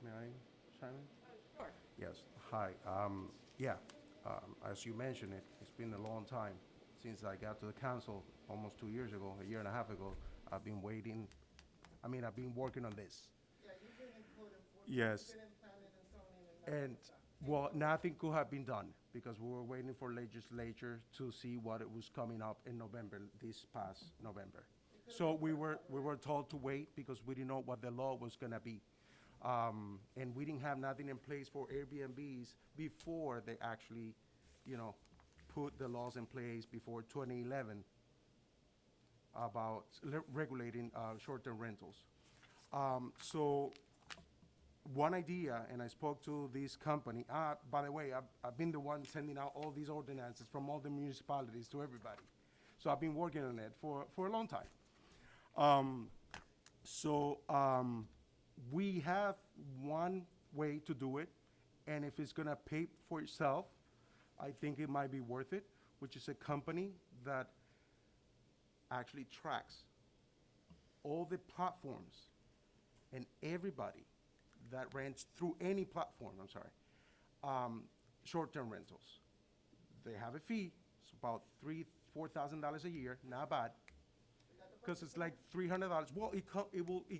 chime in? Sure. Yes, hi. As you mentioned, it's been a long time since I got to the council, almost 2 years ago, a year and a half ago. I've been waiting, I've been working on this. Yeah, you've been in code enforcement. Yes. You've been in planning and zoning and nothing And, was done. well, nothing could have been done because we were waiting for legislature to see what it was coming up in November, this past November. So we were told to wait because we didn't know what the law was gonna be. And we didn't have nothing in place for Airbnbs before they actually, put the laws in place before 2011 about regulating short-term rentals. So one idea, and I spoke to this company, by the way, I've been the one sending out all these ordinances from all the municipalities to everybody. So I've been working on it for a long time. We have one way to do it, and if it's gonna pay for itself, I think it might be worth it, which is a company that actually tracks all the platforms and everybody that rents through any platform, short-term rentals. They have a fee, it's about $4,000 a year, not bad. Because it's like $300. Well, it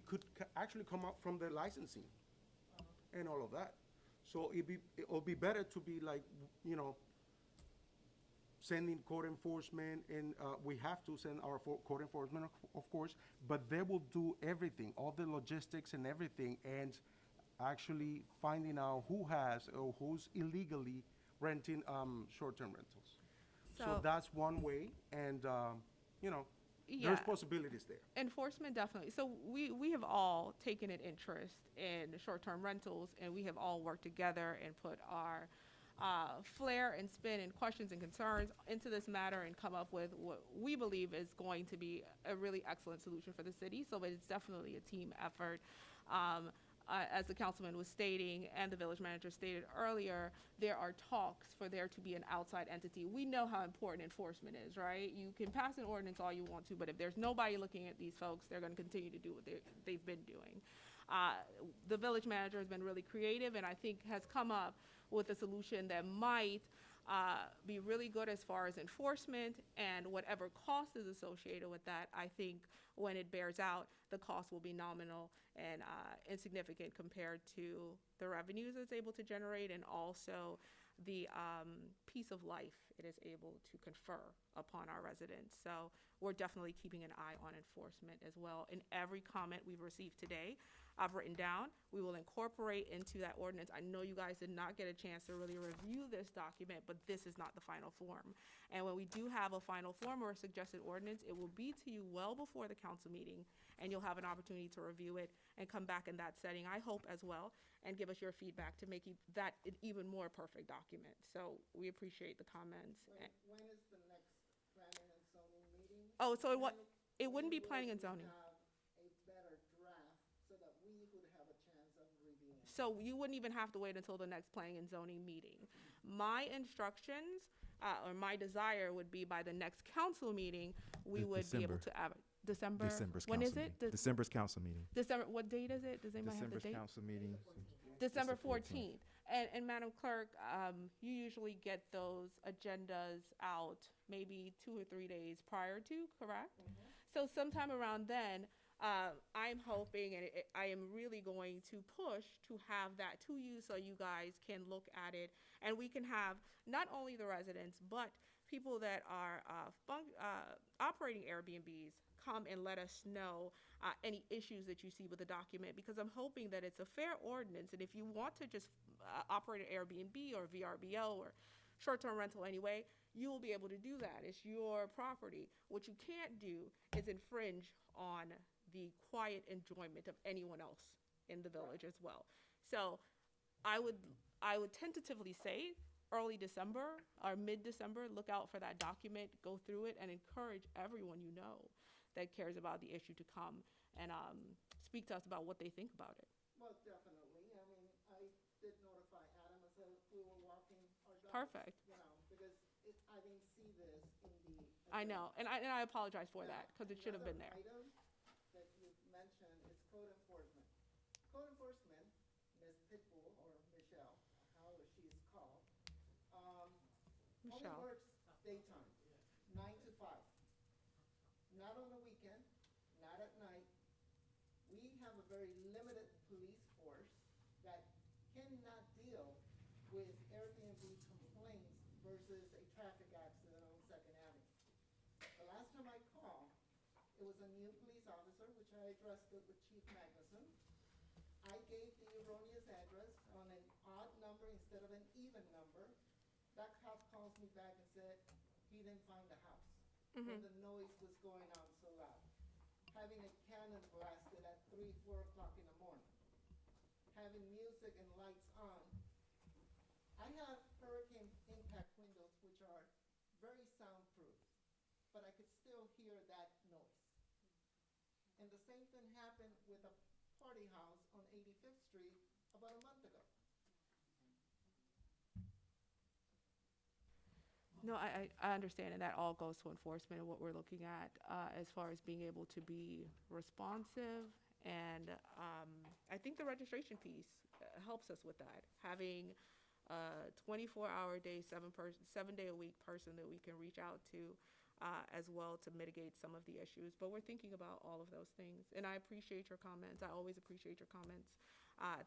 could actually come out from the licensing and all of that. So it'll be better to be like, sending code enforcement, and we have to send our code enforcement, of course, but they will do everything, all the logistics and everything, and actually finding out who has or who's illegally renting short-term rentals. So So- that's one way, and, Yeah. there's possibilities there. Enforcement, definitely. So we have all taken an interest in short-term rentals, and we have all worked together and put our flair and spin and questions and concerns into this matter and come up with what we believe is going to be a really excellent solution for the city. So it's definitely a team effort. as the councilman was stating and the village manager stated earlier, there are talks for there to be an outside entity. We know how important enforcement is, right? You can pass an ordinance all you want to, but if there's nobody looking at these folks, they're going to continue to do what they've been doing. The village manager has been really creative and I think has come up with a solution that might be really good as far as enforcement, and whatever cost is associated with that, I think when it bears out, the cost will be nominal and insignificant compared to the revenues it's able to generate, and also the peace of life it is able to confer upon our residents. So we're definitely keeping an eye on enforcement as well. In every comment we've received today, I've written down, we will incorporate into that ordinance. I know you guys did not get a chance to really review this document, but this is not the final form. And when we do have a final form or a suggested ordinance, it will be to you well before the council meeting, and you'll have an opportunity to review it and come back in that setting, I hope as well, and give us your feedback to make that an even more perfect document. So we appreciate the comments. When is the next planning and zoning meeting? Oh, so When- it wouldn't be when planning will and we zoning. have a better draft so that we would have a chance of reviewing it? So you wouldn't even have to wait until the next planning and zoning meeting. My instructions, or my desire would be by the next council meeting, we would be able December. to have, December? December's When council is it? meeting. December's council meeting. December, what date is it? Does anybody have the December's date? council meeting. December It's the 14th. 14th. And Madam Clerk, you usually get those agendas out maybe 2 or 3 days prior to, correct? So sometime around then, I'm hoping, and I am really going to push to have that to you so you guys can look at it, and we can have not only the residents, but people that are operating Airbnbs come and let us know any issues that you see with the document, because I'm hoping that it's a fair ordinance, and if you want to just operate an Airbnb or VRBO or short-term rental anyway, you will be able to do that. It's your property. What you can't do is infringe on the quiet enjoyment of anyone else in the village as well. So I would tentatively say early December or mid-December, look out for that document, go through it, and encourage everyone you know that cares about the issue to come and speak to us about what they think about it. Well, definitely. I mean, I did notify Adam as we were walking our dogs. Perfect. You know, because I didn't see this in the. I know, and I apologize for Now, that, because it should have been there. Another item that you've mentioned is code enforcement. Code enforcement, Ms. Pitbull, or Michelle, however she is called, only Michelle. works daytime, 9 to 5. Not on the weekend, not at night. We have a very limited police force that cannot deal with Airbnb complaints versus a traffic accident on Second Avenue. The last time I called, it was a new police officer, which I addressed it with Chief Magnuson. I gave the erroneous address on an odd number instead of an even number. That cop calls me back and said he didn't find the house. And the noise was going on so loud. Having a cannon blasted at 3, 4 o'clock in the morning. Having music and lights on. I have hurricane impact windows, which are very soundproof, but I could still hear that noise. And the same thing happened with a party house on 85th Street about a month ago. No, I understand, and that all goes to enforcement and what we're looking at as far as being able to be responsive. And I think the registration piece helps us with that. Having a 24-hour day, 7-day-a-week person that we can reach out to as well to mitigate some of the issues. But we're thinking about all of those things. And I appreciate your comments. I always appreciate your comments.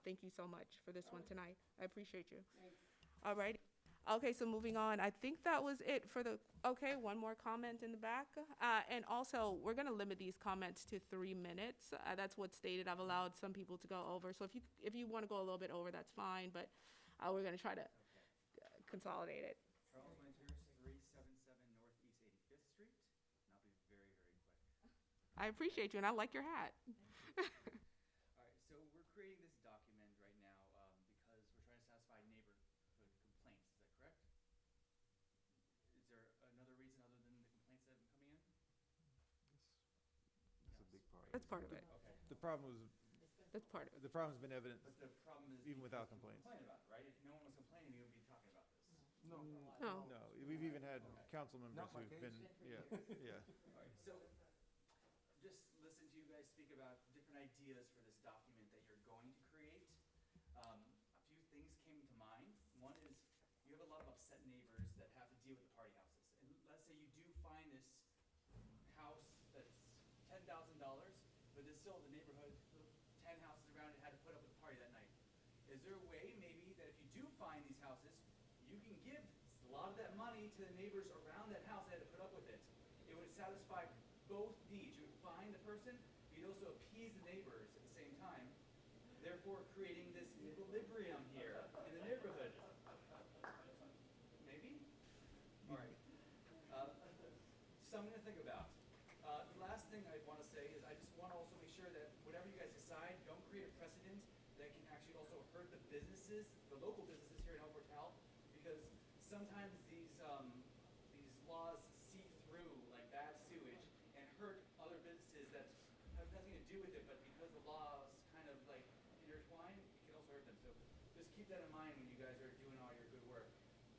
Thank you so much for this one tonight. I appreciate you. Thanks. All right. Okay, so moving on, I think that was it for the, okay, one more comment in the back. And also, we're gonna limit these comments to 3 minutes. That's what's stated. I've allowed some people to go over. So if you wanna go a little bit over, that's fine, but we're gonna try to consolidate it. Charles Winters, 377 Northeast 85th Street, and I'll be very, very quick. I appreciate you, and I like your hat. All right, so we're creating this document right now because we're trying to satisfy neighborhood complaints. Is that correct? Is there another reason other than the complaints that have been coming in? That's a big part. That's part of it. Okay. The problem was That's part of it. The problem's been evident But the problem is even you without can complaints. complain about it, right? If no one was complaining, we would be talking about this. No. No, we've even had council members Not my who've case. been, yeah, yeah. All right, so just listen to you guys speak about different ideas for this document that you're going to create. A few things came to mind. One is you have a lot of upset neighbors that have to deal with the party houses. And let's say you do find this house that's $10,000, but there's still the neighborhood, 10 houses around it had to put up with the party that night. Is there a way maybe that if you do find these houses, you can give a lot of that money to the neighbors around that house that had to put up with it? It would satisfy both needs. You would find the person, but you'd also appease the neighbors at the same time, therefore creating this equilibrium here in the neighborhood. Maybe? All right. Something to think about. The last thing I want to say is I just want to also make sure that whatever you guys decide, don't create a precedent that can actually also hurt the businesses, the local businesses here in El Portal, because sometimes these laws seep through like bad sewage and hurt other businesses that have nothing to do with it, but because the laws kind of like intertwine, it can also hurt them. So just keep that in mind when you guys are doing all your good work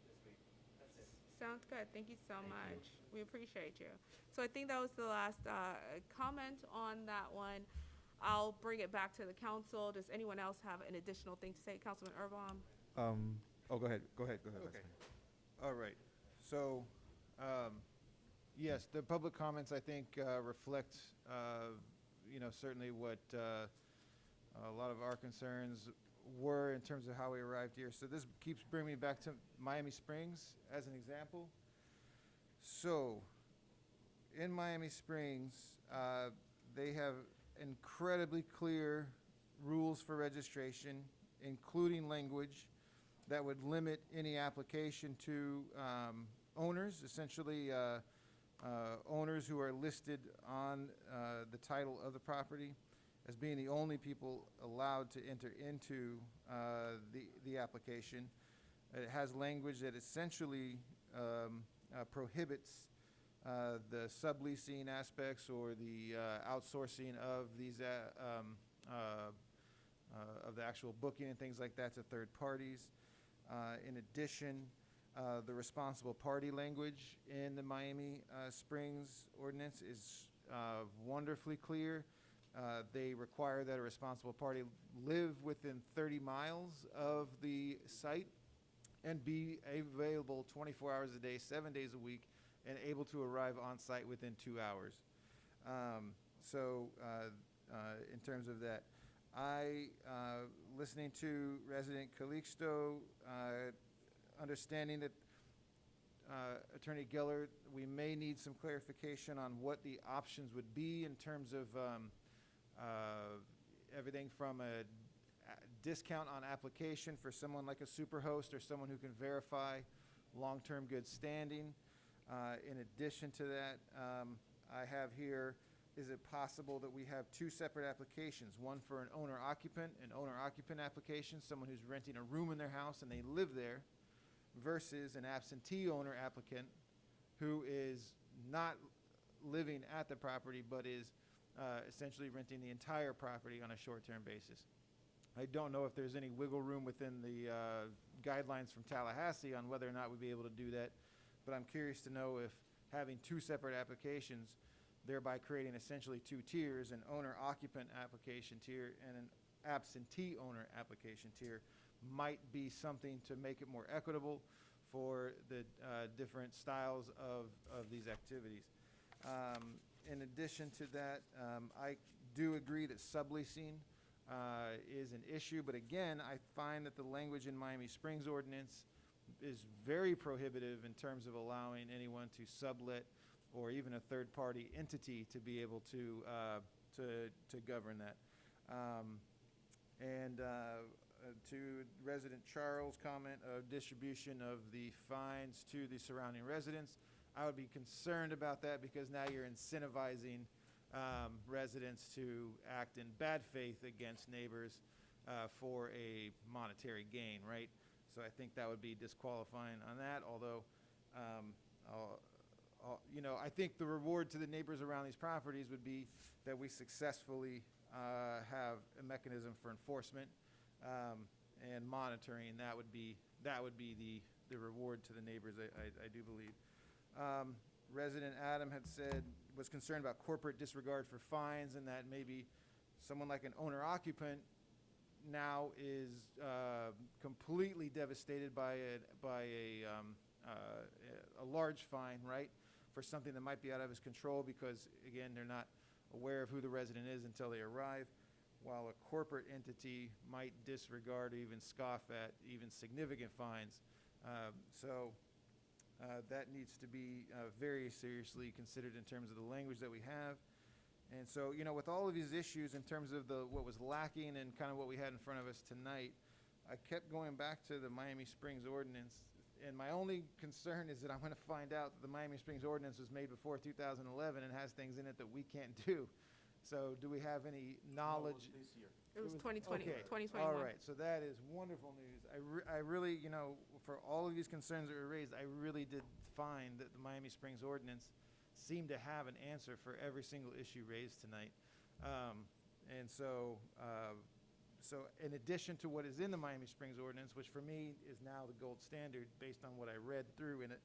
this week. That's it. Sounds good. Thank you so much. We appreciate you. So I think that was the last comment on that one. I'll bring it back to the council. Does anyone else have an additional thing to say? Councilman Erbaum? Oh, go ahead. That's Okay. fine. All right. So, yes, the public comments, I think, reflect, certainly what a lot of our concerns were in terms of how we arrived here. So this keeps bringing me back to Miami Springs as an example. So, in Miami Springs, they have incredibly clear rules for registration, including language that would limit any application to owners, essentially owners who are listed on the title of the property as being the only people allowed to enter into the application. It has language that essentially prohibits the subleasing aspects or the outsourcing of these of the actual booking and things like that to third parties. In addition, the responsible party language in the Miami Springs ordinance is wonderfully clear. They require that a responsible party live within 30 miles of the site and be available 24 hours a day, 7 days a week, and able to arrive on site within 2 hours. In terms of that, listening to resident Calixto, understanding that Attorney Geller, we may need some clarification on what the options would be in terms of everything from a discount on application for someone like a superhost or someone who can verify long-term good standing. In addition to that, I have here, is it possible that we have two separate applications, one for an owner-occupant application, someone who's renting a room in their house and they live there, versus an absentee owner applicant who is not living at the property but is essentially renting the entire property on a short-term basis. I don't know if there's any wiggle room within the guidelines from Tallahassee on whether or not we'd be able to do that, but I'm curious to know if having two separate applications, thereby creating essentially two tiers, an owner-occupant application tier and an absentee owner application tier, might be something to make it more equitable for the different styles of these activities. In addition to that, I do agree that subleasing is an issue, but again, I find that the language in Miami Springs ordinance is very prohibitive in terms of allowing anyone to sublet or even a third-party entity to be able to govern that. To resident Charles' comment of distribution of the fines to the surrounding residents, I would be concerned about that because now you're incentivizing residents to act in bad faith against neighbors for a monetary gain, right? So I think that would be disqualifying on that, although I think the reward to the neighbors around these properties would be that we successfully have mechanism for enforcement and monitoring. That would be the reward to the neighbors, I do believe. Resident Adam had said, was concerned about corporate disregard for fines, and that maybe someone like an owner-occupant now is completely devastated by a large fine, right, for something that might be out of his control because, again, they're not aware of who the resident is until they arrive, while a corporate entity might disregard or even scoff at even significant fines. That needs to be very seriously considered in terms of the language that we have. And so, with all of these issues in terms of what was lacking and kind of what we had in front of us tonight, I kept going back to the Miami Springs ordinance. And my only concern is that I'm going to find out that the Miami Springs ordinance was made before 2011 and has things in it that we can't do. So do we have any knowledge? This year. It was 2020, Okay. 2021. All right, so that is wonderful news. I really, for all of these concerns that were raised, I really did find that the Miami Springs ordinance seemed to have an answer for every single issue raised tonight. So in addition to what is in the Miami Springs ordinance, which for me is now the gold standard based on what I read through in it,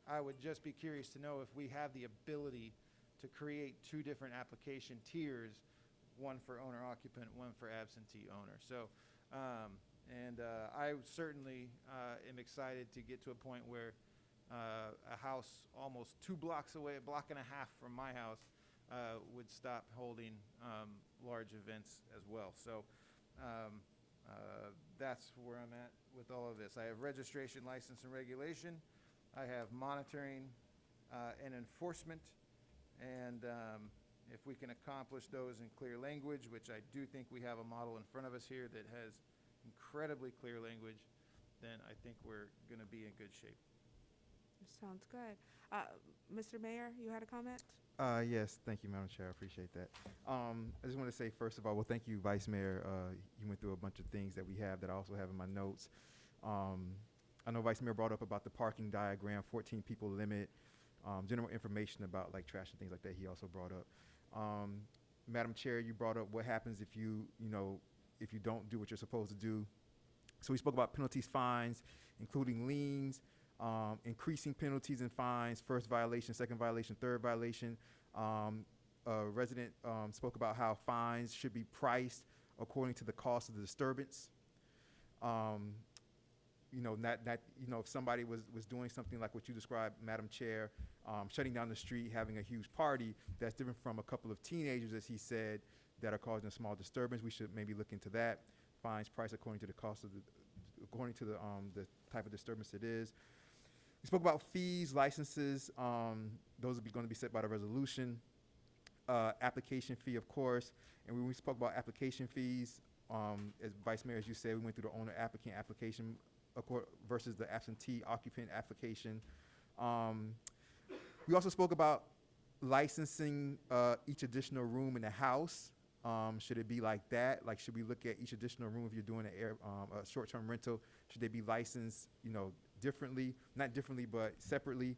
I would just be curious to know if we have the ability to create two different application tiers, one for owner-occupant, one for absentee owner. So, I certainly am excited to get to a point where a house almost 2 blocks away, a block and a half from my house, would stop holding large events as well. So that's where I'm at with all of this. I have registration, license, and regulation. I have monitoring and enforcement. And if we can accomplish those in clear language, which I do think we have a model in front of us here that has incredibly clear language, then I think we're going to be in good shape. Sounds good. Mr. Mayor, you had a comment? Yes, thank you, Madam Chair. I appreciate that. I just want to say, first of all, well, thank you, Vice Mayor. You went through a bunch of things that we have that I also have in my notes. I know Vice Mayor brought up about the parking diagram, 14 people limit, general information about like trash and things like that he also brought up. Madam Chair, you brought up what happens if you don't do what you're supposed to do. So we spoke about penalties, fines, including liens, increasing penalties and fines, first violation, second violation, third violation. A resident spoke about how fines should be priced according to the cost of the disturbance. If somebody was doing something like what you described, Madam Chair, shutting down the street, having a huge party, that's different from a couple of teenagers, as he said, that are causing a small disturbance. We should maybe look into that. Fines priced according to the cost of according to the type of disturbance it is. We spoke about fees, licenses. Those are going to be set by the resolution. Application fee, of course. And when we spoke about application fees, as Vice Mayor, as you said, we went through the owner-applicant application versus the absentee-occupant application. We also spoke about licensing each additional room in the house. Should it be like that? Like, should we look at each additional room if you're doing a short-term rental? Should they be licensed, differently? Not differently, but separately.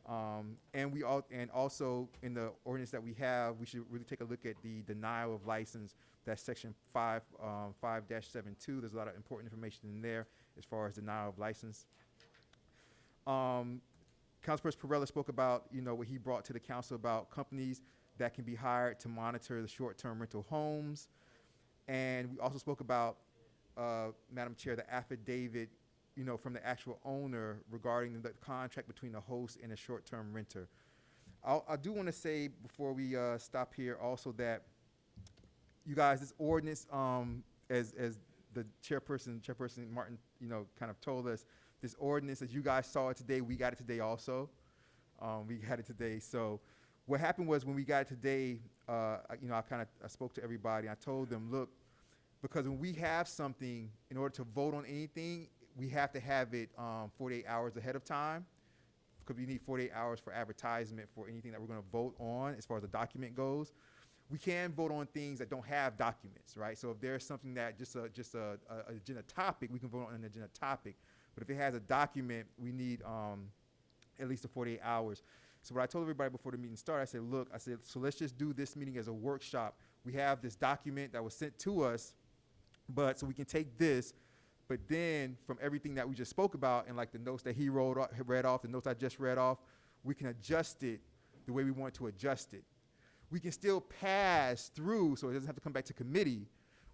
And also in the ordinance that we have, we should really take a look at the denial of license. That's section 5-72. There's a lot of important information in there as far as denial of license. Councilperson Portel spoke about, what he brought to the council about companies that can be hired to monitor the short-term rental homes. And we also spoke about, Madam Chair, the affidavit, from the actual owner regarding the contract between the host and a short-term renter. I do want to say before we stop here also that you guys, this ordinance, as the chairperson Martin, kind of told us, this ordinance, as you guys saw it today, we got it today also. We got it today. So what happened was when we got it today, I spoke to everybody. I told them, look, because when we have something, in order to vote on anything, we have to have it 48 hours ahead of time, because we need 48 hours for advertisement for anything that we're going to vote on as far as the document goes. We can vote on things that don't have documents, right? So if there's something that just a agenda topic, we can vote on an agenda topic. But if it has a document, we need at least the 48 hours. So what I told everybody before the meeting started, I said, so let's just do this meeting as a workshop we have this document that was sent to us, but so we can take this, but then from everything that we just spoke about and like the notes that he read off, the notes I just read off, we can adjust it the way we want to adjust it. We can still pass through, so it doesn't have to come back to committee.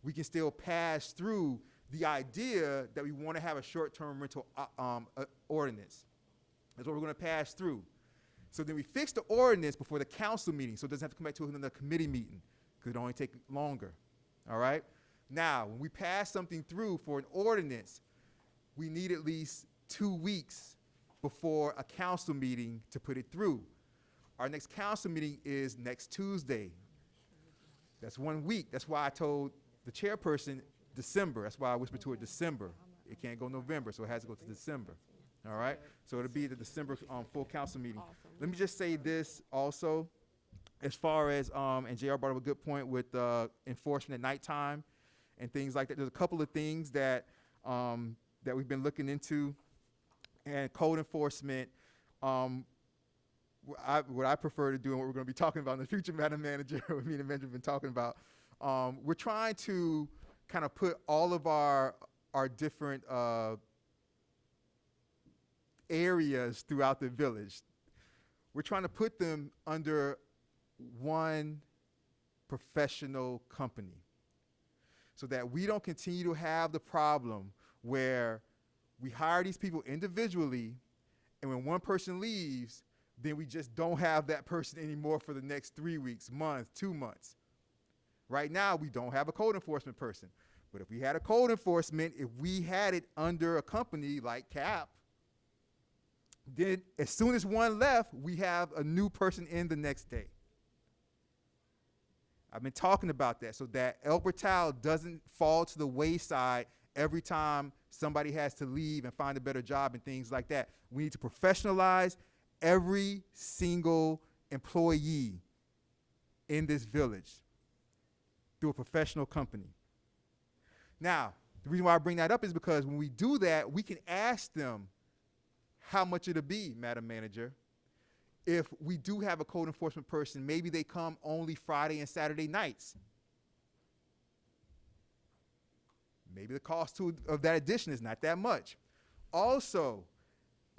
We can still pass through the idea that we want to have a short-term rental ordinance. That's what we're going to pass through. So then we fix the ordinance before the council meeting, so it doesn't have to come back to another committee meeting, because it only take longer, all right? Now, when we pass something through for an ordinance, we need at least 2 weeks before a council meeting to put it through. Our next council meeting is next Tuesday. That's 1 week. That's why I told the chairperson December. That's why I whispered to her December. It can't go November, so it has to go to December. All right? So it'll be the December full council meeting. Awesome. Let me just say this also, as far as, and JR brought up a good point with enforcement at nighttime and things like that. There's a couple of things that that we've been looking into, and code enforcement. What I prefer to do, and what we're going to be talking about in the future, Madam Manager, what me and Benjamin have been talking about, we're trying to kind of put all of our different areas throughout the village. We're trying to put them under one professional company so that we don't continue to have the problem where we hire these people individually, and when one person leaves, then we just don't have that person anymore for the next 3 weeks, month, 2 months. Right now, we don't have a code enforcement person. But if we had a code enforcement, if we had it under a company like CAP, then as soon as one left, we have a new person in the next day. I've been talking about that so that El Portal doesn't fall to the wayside every time somebody has to leave and find a better job and things like that. We need to professionalize every single employee in this village through a professional company. Now, the reason why I bring that up is because when we do that, we can ask them how much it'll be, Madam Manager. If we do have a code enforcement person, maybe they come only Friday and Saturday nights. Maybe the cost of that addition is not that much. Also,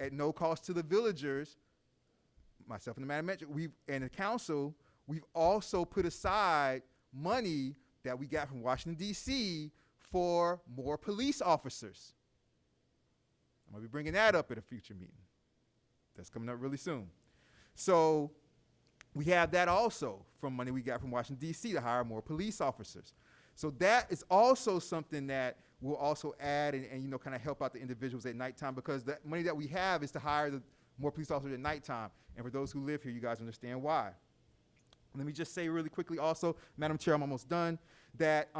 at no cost to the villagers, myself and the Madam Manager, and the council, we've also put aside money that we got from Washington, D.C. for more police officers. I'm going to be bringing that up at a future meeting. That's coming up really soon. So we have that also from money we got from Washington, D.C. to hire more police officers. So that is also something that we'll also add and kind of help out the individuals at nighttime, because the money that we have is to hire more police officers at nighttime. And for those who live here, you guys understand why. Let me just say really quickly also, Madam Chair, I'm almost done, that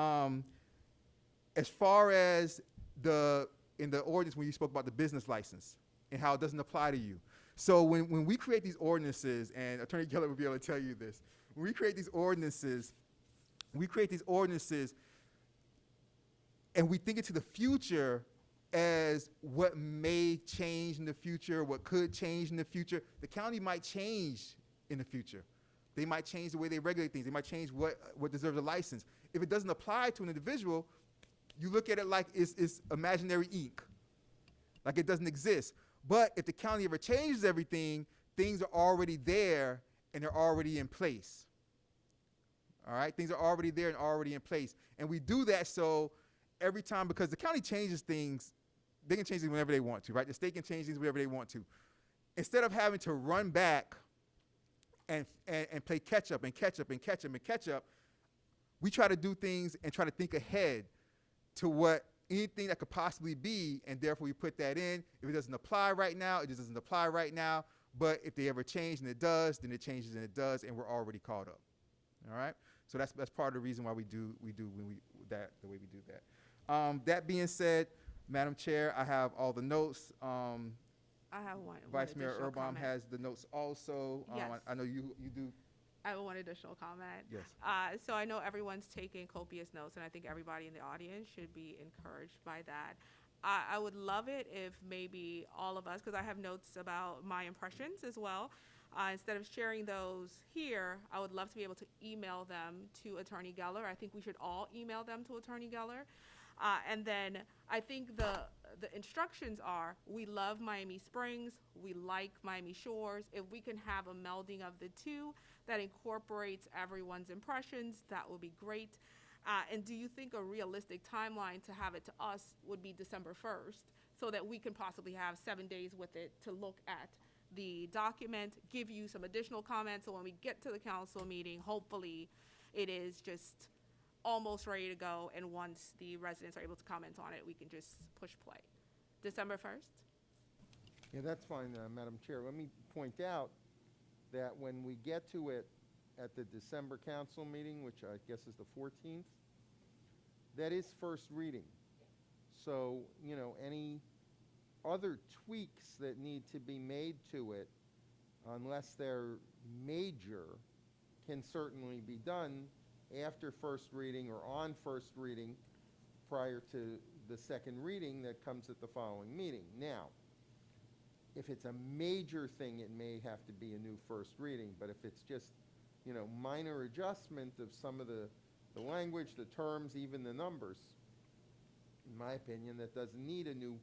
as far as in the ordinance when you spoke about the business license and how it doesn't apply to you. So when we create these ordinances, and Attorney Geller will be able to tell you this, when we create these ordinances and we think into the future as what may change in the future, what could change in the future. The county might change in the future. They might change the way they regulate things. They might change what deserves a license. If it doesn't apply to an individual, you look at it like it's imaginary ink, like it doesn't exist. But if the county ever changes everything, things are already there and they're already in place. All right, things are already there and already in place. And we do that so every time, because the county changes things, they can change things whenever they want to, right? The state can change things whenever they want to. Instead of having to run back and play catch up, we try to do things and try to think ahead to anything that could possibly be, and therefore we put that in. If it doesn't apply right now, it just doesn't apply right now. But if they ever change and it does, then it changes and it does, and we're already caught up. All right? So that's part of the reason why we do the way we do that. That being said, Madam Chair, I have all the notes. I have one. Vice Mayor additional Urban comment. has the notes also. Yes. I know you do. I have one additional comment. Yes. So I know everyone's taking copious notes, and I think everybody in the audience should be encouraged by that. I would love it if maybe all of us, because I have notes about my impressions as well, Instead of sharing those here, I would love to be able to email them to Attorney Geller. I think we should all email them to Attorney Geller. And then I think the instructions are, we love Miami Springs, we like Miami Shores. If we can have a melding of the two that incorporates everyone's impressions, that would be great. And do you think a realistic timeline to have it to us would be December 1st, so that we can possibly have 7 days with it to look at the document, give you some additional comments, so when we get to the council meeting, hopefully it is just almost ready to go, and once the residents are able to comment on it, we can just push play. December 1st? Yeah, that's fine, Madam Chair. Let me point out that when we get to it at the December council meeting, which I guess is the 14th, that is first reading. So, you know, any other tweaks that need to be made to it, unless they're major, can certainly be done after first reading or on first reading prior to the second reading that comes at the following meeting. Now, if it's a major thing, it may have to be a new first reading, but if it's just, you know, minor adjustment of some of the language, the terms, even the numbers, in my opinion, that doesn't need a new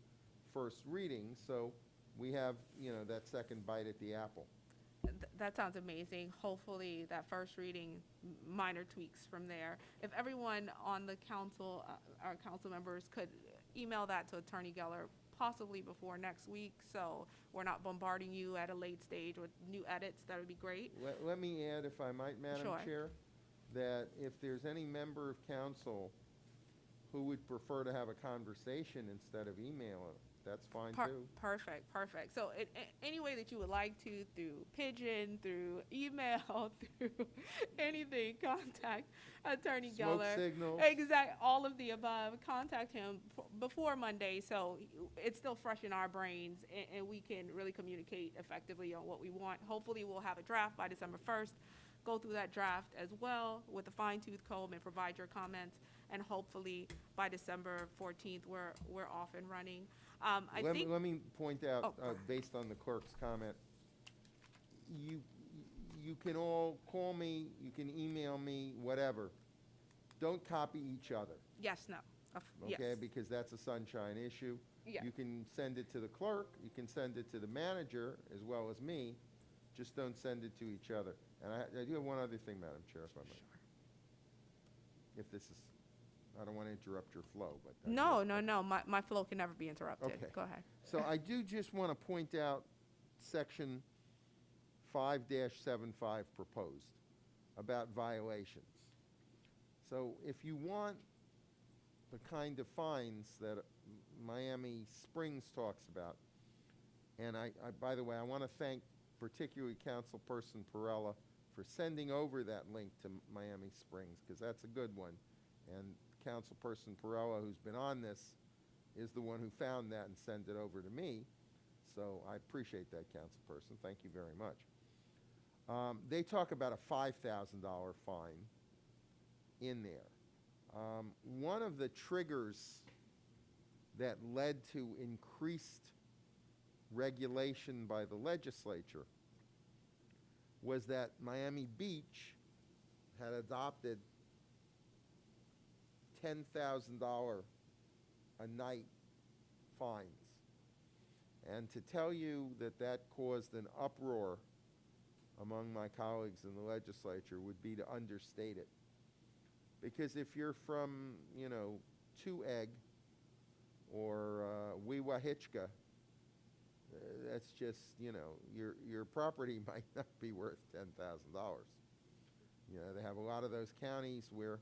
first reading, so we have, you know, that second bite at the apple. That sounds amazing. Hopefully that first reading, minor tweaks from there. If everyone on the council, our council members, could email that to Attorney Geller possibly before next week, so we're not bombarding you at a late stage with new edits, that would be great. Let me add, if I might, Madam Sure. Chair, that if there's any member of council who would prefer to have a conversation instead of email it, that's fine too. Perfect. So any way that you would like to, through pigeon, through email, through anything, contact Attorney Smoke Geller. signals. Exact, all of the above. Contact him before Monday, so it's still fresh in our brains, and we can really communicate effectively on what we want. Hopefully, we'll have a draft by December 1st. Go through that draft as well with a fine-tooth comb and provide your comments. And hopefully, by December 14th, we're off and running. Let me point out, Oh, go ahead. based on the clerk's comment, you can all call me, you can email me, whatever. Don't copy each other, Yes, no. Yes. okay? Because that's a sunshine issue. Yeah. You can send it to the clerk, you can send it to the manager as well as me, just don't send it to each other. And I do have one other thing, Madam Chair, if I may. If this is, I don't want to interrupt your flow, but. No. My flow can never be interrupted. Okay. Go ahead. So I do just want to point out section 5-75 proposed about violations. So if you want the kind of fines that Miami Springs talks about, and I by the way, I want to thank particularly Councilperson Perella for sending over that link to Miami Springs, because that's a good one. And Councilperson Perella, who's been on this, is the one who found that and sent it over to me. So I appreciate that, Councilperson. Thank you very much. They talk about a $5,000 fine in there. One of the triggers that led to increased regulation by the legislature was that Miami Beach had adopted $10,000 a night fines. And to tell you that that caused an uproar among my colleagues in the legislature would be to understate it. Because if you're from, you know, Two Egg or Weewahitchka, that's just, you know, your property might not be worth $10,000. You know, they have a lot of those counties where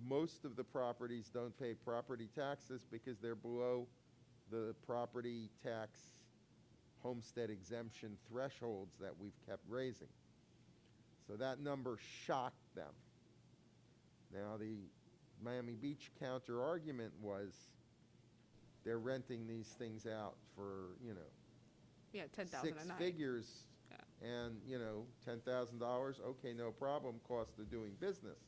most of the properties don't pay property taxes because they're below the property tax homestead exemption thresholds that we've kept raising. So that number shocked them. Now the Miami Beach counter argument was they're renting these things out for, you know, Yeah, 10,000 a six night. figures, Yeah. and, you know, $10,000, okay, no problem, cost of doing business.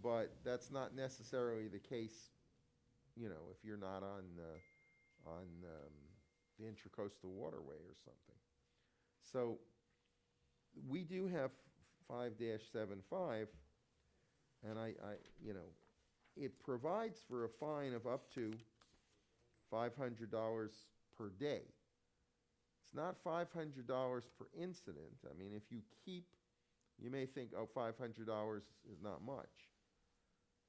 But that's not necessarily the case, you know, if you're not on the Intracoastal Waterway or something. So we do have 5-75, and you know, it provides for a fine of up to $500 per day. It's not $500 per incident. I mean, if you keep, you may think, oh, $500 is not much.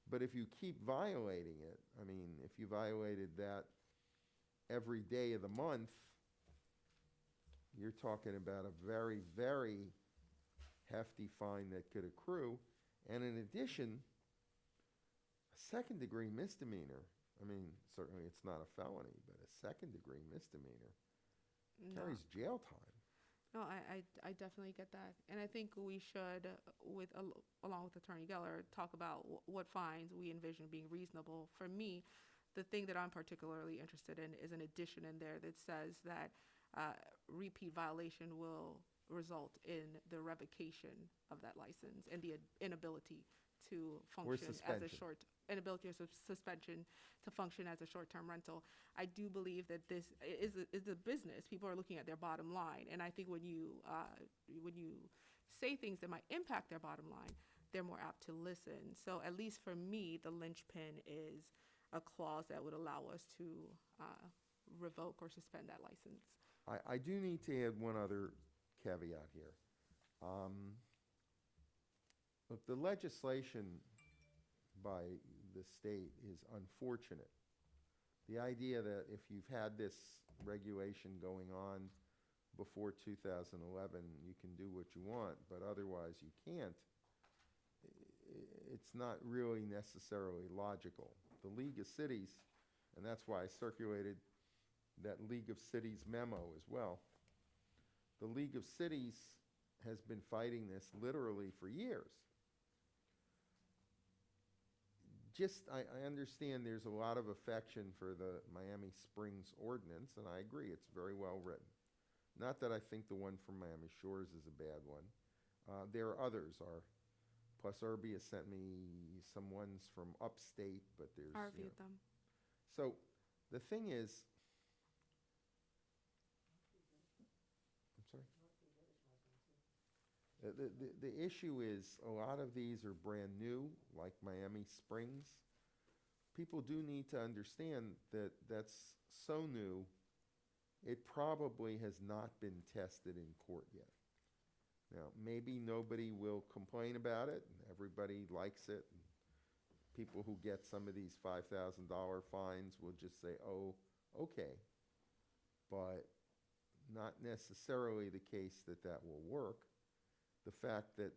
But if you keep violating it, I mean, if you violated that every day of the month, you're talking about a very, very hefty fine that could accrue. And in addition, a second-degree misdemeanor, I mean, certainly it's not a felony, but a second-degree misdemeanor No. carries jail time. No, I definitely get that. And I think we should, along with Attorney Geller, talk about what fines we envision being reasonable. For me, the thing that I'm particularly interested in is an addition in there that says that repeat violation will result in the revocation of that license and the inability to function as a suspension. suspension to function as a short-term rental. I do believe that this is a business. People are looking at their bottom line, and I think when you say things that might impact their bottom line, they're more apt to listen. So at least for me, the linchpin is a clause that would allow us to revoke or suspend that license. I do need to add one other caveat here. Look, the legislation by the state is unfortunate. The idea that if you've had this regulation going on before 2011, you can do what you want, but otherwise you can't, it's not really necessarily logical. The League of Cities, and that's why I circulated that League of Cities memo as well. The League of Cities has been fighting this literally for years. I understand there's a lot of affection for the Miami Springs ordinance, and I agree, it's very well written. Not that I think the one from Miami Shores is a bad one. There are others. Plus Irby has sent me some ones from upstate, but there's... I reviewed them. So the thing is... I'm sorry? The issue is a lot of these are brand new, like Miami Springs. People do need to understand that that's so new, it probably has not been tested in court yet. Now, maybe nobody will complain about it, and everybody likes it. And people who get some of these $5,000 fines will just say, oh, okay. But not necessarily the case that that will work. The fact that,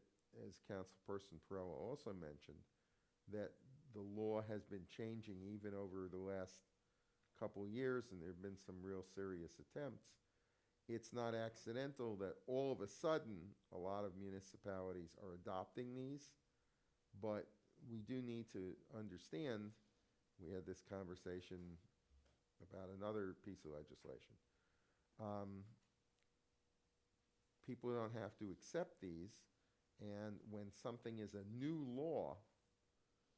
as Councilperson Perella also mentioned, that the law has been changing even over the last couple years, and there have been some real serious attempts. It's not accidental that all of a sudden a lot of municipalities are adopting these, but we do need to understand, we had this conversation about another piece of legislation. People don't have to accept these, and when something is a new law,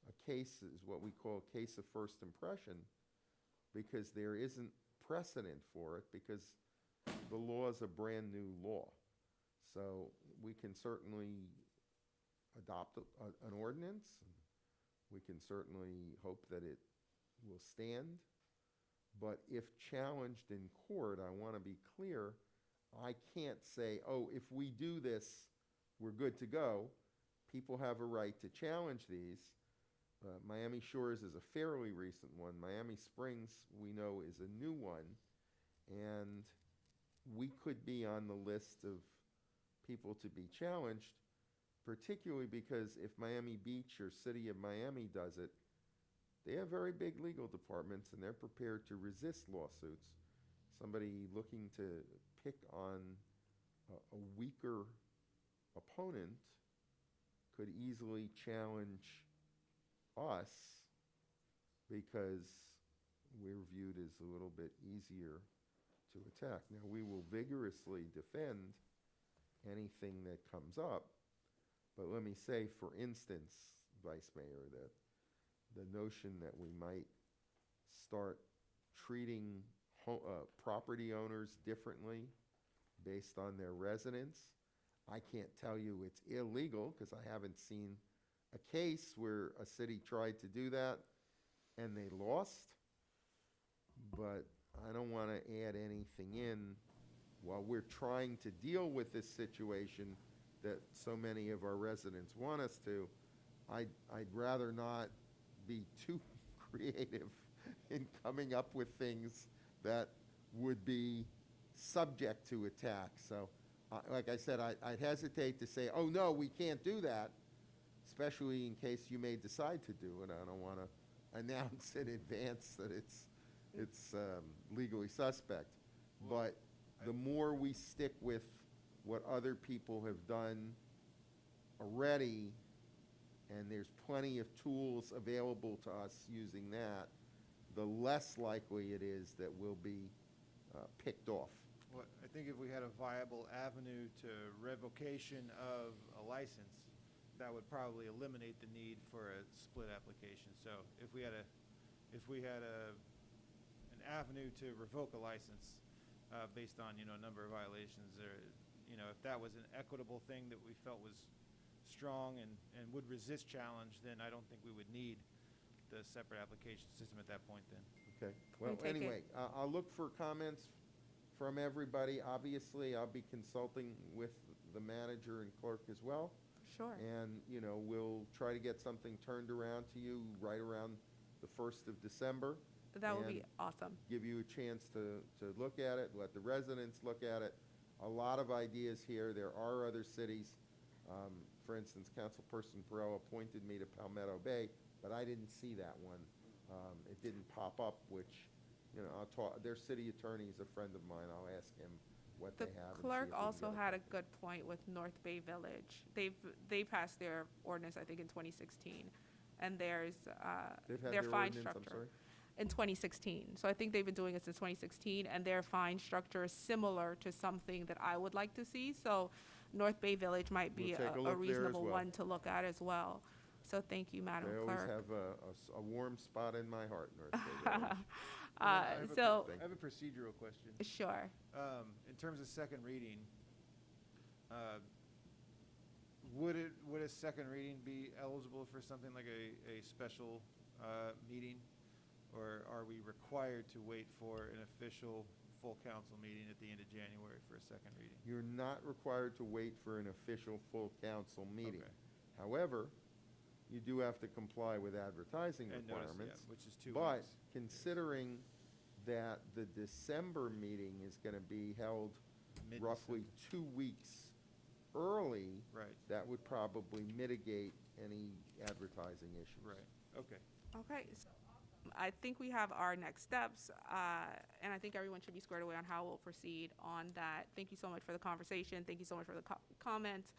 a case is what we call a case of first impression, because there isn't precedent for it, because the law is a brand new law. So we can certainly adopt an ordinance, and we can certainly hope that it will stand, but if challenged in court, I want to be clear, I can't say, oh, if we do this, we're good to go. People have a right to challenge these. Miami Shores is a fairly recent one. Miami Springs, we know, is a new one. And we could be on the list of people to be challenged, particularly because if Miami Beach or City of Miami does it, they have very big legal departments, and they're prepared to resist lawsuits. Somebody looking to pick on a weaker opponent could easily challenge us because we're viewed as a little bit easier to attack. Now, we will vigorously defend anything that comes up, but let me say, for instance, Vice Mayor, that the notion that we might start treating property owners differently based on their residence, I can't tell you it's illegal because I haven't seen a case where a city tried to do that and they lost. But I don't want to add anything in while we're trying to deal with this situation that so many of our residents want us to. I'd rather not be too creative in coming up with things that would be subject to attack. So, like I said, I'd hesitate to say, oh no, we can't do that, especially in case you may decide to do it. I don't want to announce in advance that it's legally suspect. But the more we stick with what other people have done already, and there's plenty of tools available to us using that, the less likely it is that we'll be picked off. Well, I think if we had a viable avenue to revocation of a license, that would probably eliminate the need for a split application. So if we had an avenue to revoke a license based on, a number of violations, or, if that was an equitable thing that we felt was strong and would resist challenge, then I don't think we would need the separate application system at that point then. Okay. Well, take it. anyway, I'll look for comments from everybody. Obviously, I'll be consulting with the manager and clerk as well. Sure. And, we'll try to get something turned around to you right around the 1st of December. That would and be awesome. give you a chance to look at it, let the residents look at it. A lot of ideas here. There are other cities. For instance, Councilperson Portel appointed me to Palmetto Bay, but I didn't see that one. It didn't pop up, which, I'll talk, their city attorney is a friend of mine. I'll ask him what The they have. and see clerk if we can also get it had a done. good point with North Bay Village. They passed their ordinance, I think, in 2016, and there's They've had their their fine ordinance, I'm structure sorry? in 2016. So I think they've been doing it since 2016, and their fine structure is similar to something that I would like to see. So North Bay Village might be We'll take a a look there as reasonable well. one to look at as well. So thank you, Madam They always Clerk. have a warm spot in my heart, North Bay Village. I have a- So, I have a procedural question. sure. In terms of second reading, would a second reading be eligible for something like a special meeting? Or are we required to wait for an official full council meeting at the end of January for a second reading? You're not required to wait for an official full council meeting. Okay. However, you do have to comply with advertising And notice, requirements. yeah, which is 2 But weeks. considering that the December meeting is going to be held roughly 2 weeks early, Right, that would probably mitigate any advertising issues. right, okay. Okay, so I think we have our next steps, and I think everyone should be squared away on how we'll proceed on that. Thank you so much for the conversation. Thank you so much for the comments.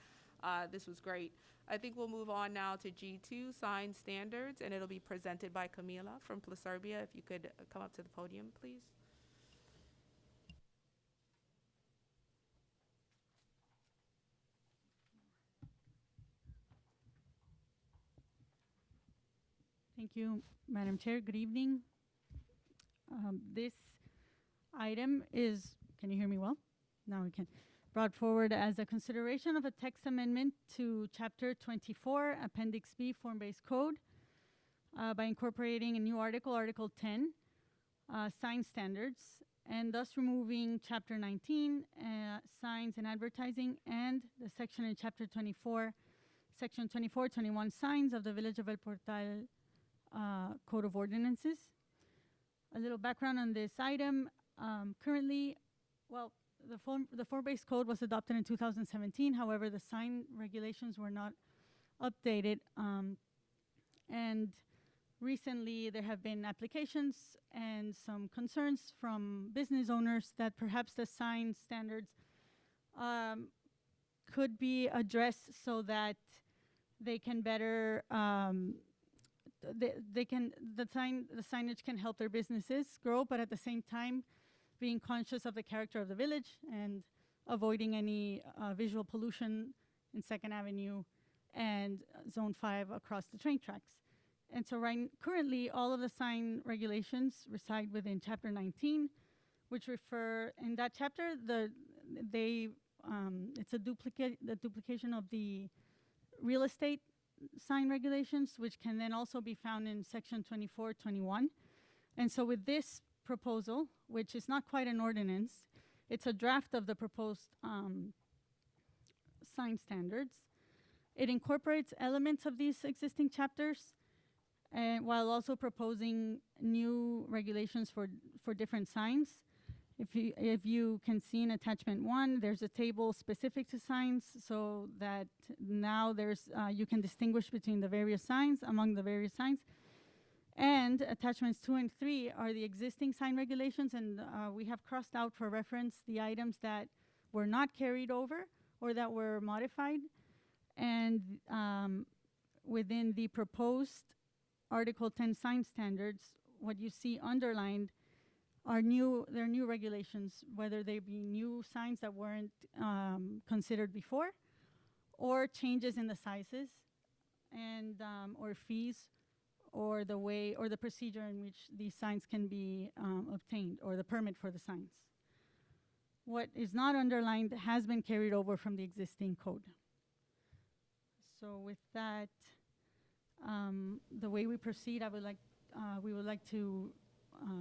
This was great. I think we'll move on now to G2, sign standards, and it'll be presented by Camila from Placerbia. If you could come up to the podium, please. Thank you, Madam Chair. Good evening. This item is, can you hear me well? Now we can. Brought forward as a consideration of a text amendment to Chapter 24, Appendix B, Form-Based Code, by incorporating a new article, Article 10, sign standards, and thus removing Chapter 19, signs and advertising, and the section in Chapter 24, Section 24, 21, signs of the Village of El Portal Code of Ordinances. A little background on this item. Currently, well, the form-based code was adopted in 2017. However, the sign regulations were not updated. And recently, there have been applications and some concerns from business owners that perhaps the sign standards could be addressed so that they can better the signage can help their businesses grow, but at the same time being conscious of the character of the village and avoiding any visual pollution in 2nd Avenue and Zone 5 across the train tracks. And so currently all of the sign regulations reside within Chapter 19, which refer, in that chapter, they it's the duplication of the real estate sign regulations, which can then also be found in section 2421. And so with this proposal, which is not quite an ordinance, it's a draft of the proposed sign standards. It incorporates elements of these existing chapters, and while also proposing new regulations for different signs. If you can see in attachment 1, there's a table specific to signs, so that now you can distinguish between the various signs, among the various signs. And attachments 2 and 3 are the existing sign regulations, and we have crossed out for reference the items that were not carried over or that were modified. And within the proposed Article 10 sign standards, what you see underlined are new regulations, whether they be new signs that weren't considered before, or changes in the sizes and or fees, or the way or the procedure in which these signs can be obtained, or the permit for the signs. What is not underlined has been carried over from the existing code. So with that, the way we proceed, we would like to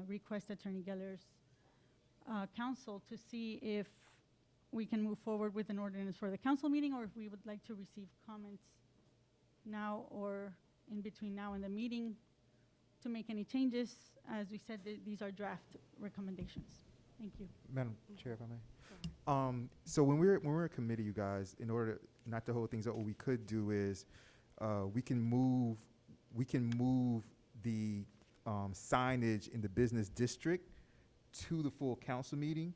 request Attorney Geller's counsel to see if we can move forward with an ordinance for the council meeting, or if we would like to receive comments now or in between now and the meeting to make any changes. As we said, these are draft recommendations. Thank you. Madam Chair, if I may. So when we're a committee, you guys, in order not to hold things up, what we could do is we can move the signage in the business district to the full council meeting,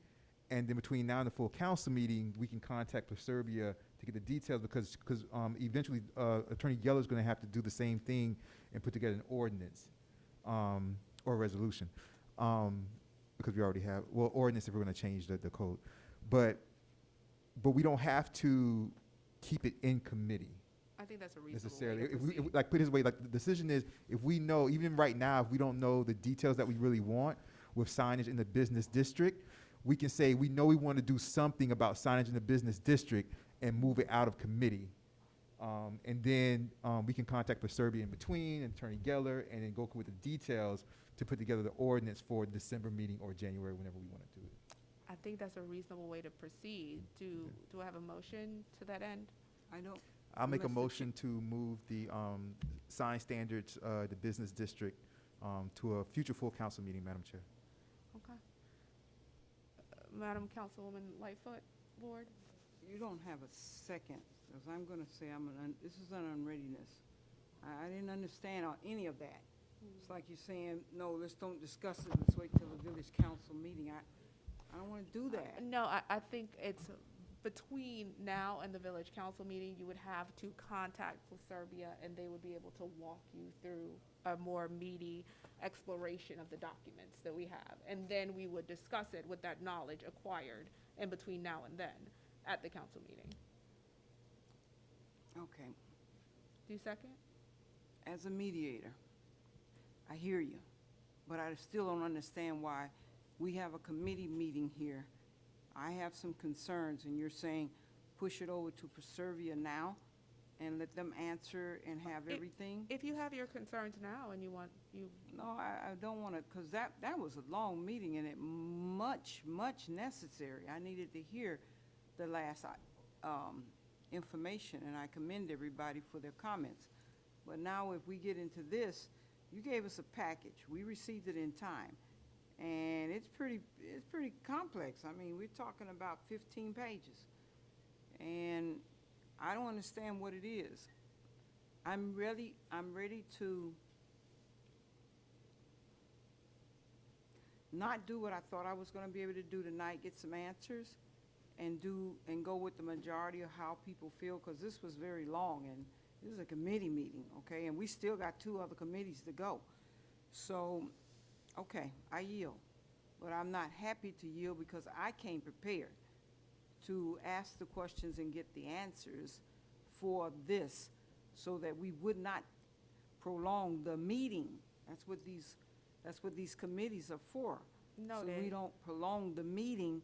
and then between now and the full council meeting, we can contact Proserbia to get the details, because eventually Attorney Geller is going to have to do the same thing and put together an ordinance or a resolution, because we already have ordinance if we're going to change the code, but we don't have to keep it in committee. I think that's a reasonable Necessarily. way to If we, proceed. like, put it this way, like, the decision is, if we know, even right now, if we don't know the details that we really want with signage in the business district, we can say, we know we want to do something about signage in the business district and move it out of committee. And then we can contact Proserbia in between, and Attorney Geller, and then go with the details to put together the ordinance for December meeting or January, whenever we want to do it. I think that's a reasonable way to proceed. Do I have a motion to that end? I don't. I'll make a Mr. motion to move the sign standards, the business district, to a future full council meeting, Madam Chair. Okay. Madam Councilwoman Lightfoot, Ward? You don't have a second, because I'm going to say this is an unreadiness. I didn't understand any of that. It's like you're saying, no, let's don't discuss it, let's wait till the village council meeting. I don't want to do that. No, I think it's between now and the village council meeting, you would have to contact Proserbia, and they would be able to walk you through a more meaty exploration of the documents that we have. And then we would discuss it with that knowledge acquired in between now and then at the council meeting. Okay. Do you second? As a mediator, I hear you, but I still don't understand why we have a committee meeting here. I have some concerns, and you're saying push it over to Proserbia now and let them answer and have everything? If you have your concerns now and you want, No, I don't want to, because that was a long meeting, and it much necessary. I needed to hear the last information, and I commend everybody for their comments. But now if we get into this, you gave us a package. We received it in time. And it's pretty complex. I mean, we're talking about 15 pages. And I don't understand what it is. I'm ready to not do what I thought I was going to be able to do tonight, get some answers, and go with the majority of how people feel, because this was very long, and this is a committee meeting, okay? And we still got 2 other committees to go. So, okay, I yield. But I'm not happy to yield, because I came prepared to ask the questions and get the answers for this, so that we would not prolong the meeting. That's what these committees are for. No, So we don't prolong the meeting,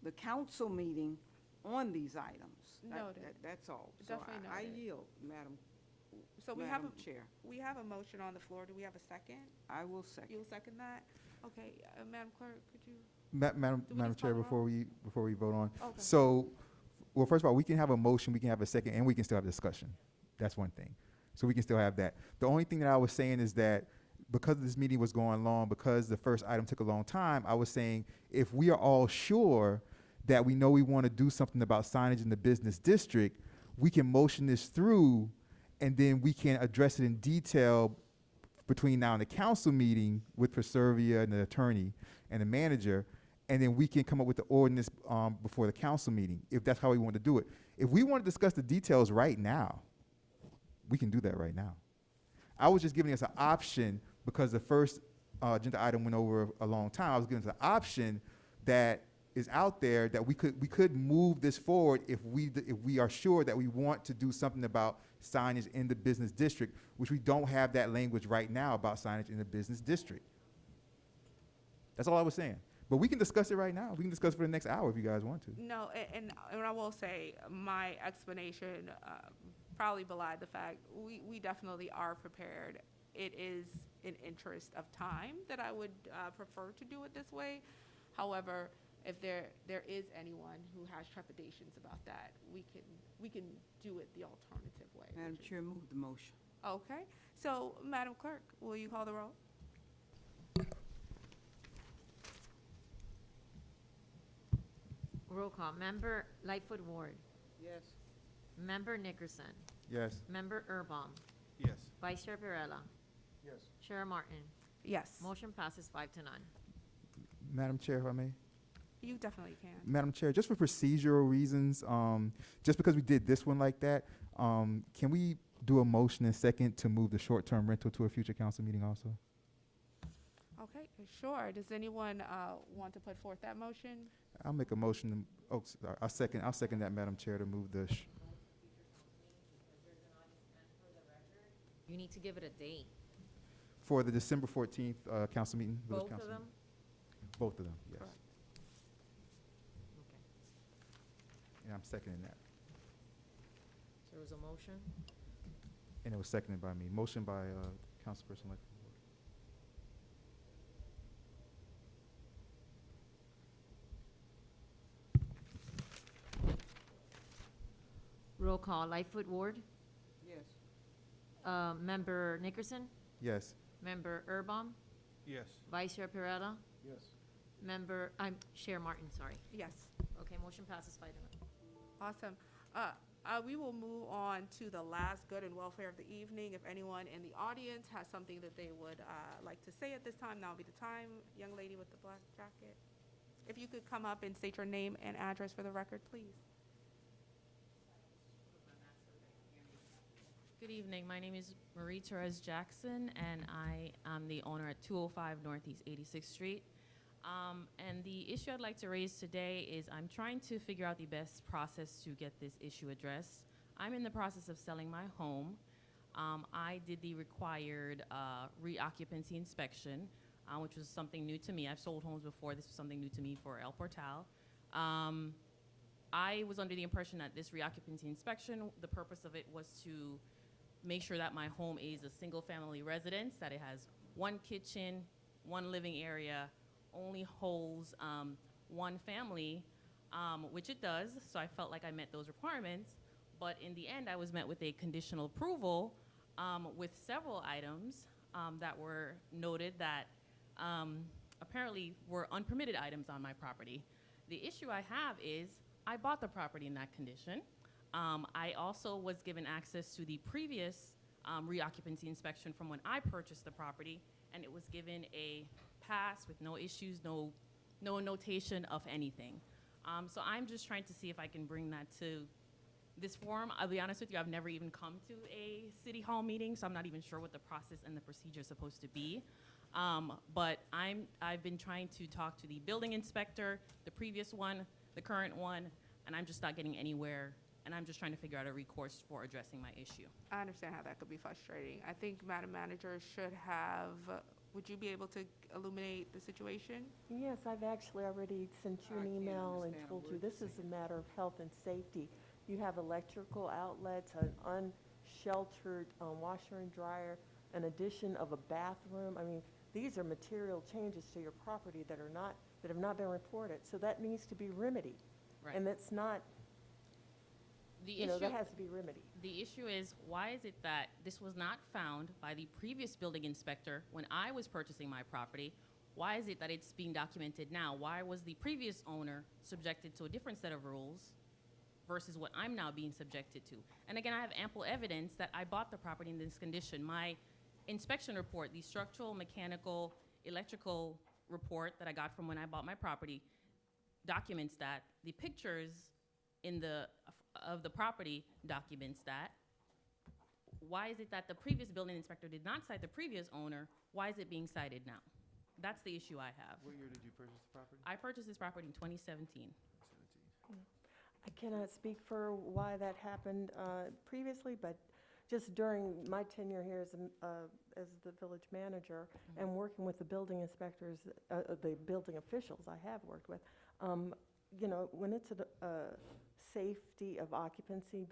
the council meeting, on these items. Noted. That's all. Definitely So I noted. yield, Madam So we have, Madam Chair. we have a motion on the floor. Do we have a second? I will second. You'll second that? Okay, Madam Clerk, could you? Madam Do we Madam just call Chair, the roll? before we vote on. Okay. So, well, first of all, we can have a motion, we can have a second, and we can still have discussion. That's one thing. So we can still have that. The only thing that I was saying is that because this meeting was going long, because the first item took a long time, I was saying if we are all sure that we know we want to do something about signage in the business district, we can motion this through, and then we can address it in detail between now and the council meeting with Preservia and the attorney and the manager, and then we can come up with the ordinance before the council meeting, if that's how we want to do it. If we want to discuss the details right now, we can do that right now. I was just giving us an option because the first agenda item went over a long time. I was giving us an option that is out there that we could move this forward if we are sure that we want to do something about signage in the business district, which we don't have that language right now about signage in the business district. That's all I was saying. But we can discuss it right now. We can discuss it for the next hour if you guys want to. No, and I will say, my explanation probably belied the fact we definitely are prepared. It is an interest of time that I would prefer to do it this way. However, if there is anyone who has trepidations about that, we can do it the alternative way. Madam which is- Chair, move the motion. Okay, so Madam Clerk, will you call the roll? Roll call. Member Lightfoot Ward. Yes. Member Nickerson. Yes. Member Erbaum. Yes. Vice Chair Perella. Yes. Chair Martin. Yes, Motion passes 5 to none. Madam Chair, if I may. you definitely can. Madam Chair, just for procedural reasons, just because we did this one like that, can we do a motion and second to move the short-term rental to a future council meeting also? Okay, sure. Does anyone want to put forth that motion? I'll make a motion. Sorry, I'll second that, Madam Chair, to move the. You need to give it a date. For the December 14th council meeting. village Both council of them? meeting. Both of them, yes. Correct. Okay. And I'm seconding that. So there was a motion. And it was seconded by me. Motion by Councilperson Lightfoot. Roll call. Lightfoot Ward. Yes. Member Nickerson. Yes. Member Erbaum. Yes. Vice Chair Perella. Yes. Chair Martin, sorry. Yes. Okay, motion passes 5 to none. Awesome. We will move on to the last good and welfare of the evening. If anyone in the audience has something that they would like to say at this time, now would be the time. Young lady with the black jacket. If you could come up and state your name and address for the record, please. Good evening. My name is Marie Therese Jackson, and I am the owner at 205 Northeast 86th Street. And the issue I'd like to raise today is I'm trying to figure out the best process to get this issue addressed. I'm in the process of selling my home. I did the required reoccupancy inspection, which was something new to me. I've sold homes before. This was something new to me for El Portal. I was under the impression that this reoccupancy inspection, the purpose of it was to make sure that my home is a single-family residence, that it has one kitchen, one living area, only holds one family, which it does, so I felt like I met those requirements. But in the end, I was met with a conditional approval with several items that were noted that apparently were unpermitted items on my property. The issue I have is I bought the property in that condition. I also was given access to the previous reoccupancy inspection from when I purchased the property, and it was given a pass with no issues, no notation of anything. So I'm just trying to see if I can bring that to this forum. I'll be honest with you, I've never even come to a city hall meeting, so I'm not even sure what the process and the procedure is supposed to be. But I've been trying to talk to the building inspector, the previous one, the current one, and I'm just not getting anywhere. And I'm just trying to figure out a recourse for addressing my issue. I understand how that could be frustrating. I think Madam Manager should have Would you be able to illuminate the situation? Yes, I've actually already sent you I an can't email and understand a told you word this you're is a matter of health and safety. You have electrical outlets, an unsheltered washer and dryer, an addition of a bathroom. I mean, these are material changes to your property that have not been reported. So that needs to be remedied. Right. And that's not, The you know, issue, that has to be remedied. the issue is, why is it that this was not found by the previous building inspector when I was purchasing my property? Why is it that it's being documented now? Why was the previous owner subjected to a different set of rules versus what I'm now being subjected to? And again, I have ample evidence that I bought the property in this condition. My inspection report, the structural, mechanical, electrical report that I got from when I bought my property documents that. The pictures of the property documents that. Why is it that the previous building inspector did not cite the previous owner? Why is it being cited now? That's the issue I have. What year did you purchase the property? I purchased this property in 2017. 17. I cannot speak for why that happened previously, but just during my tenure here as the village manager and working with the building inspectors, the building officials I have worked with, you know, when it's a safety of occupancy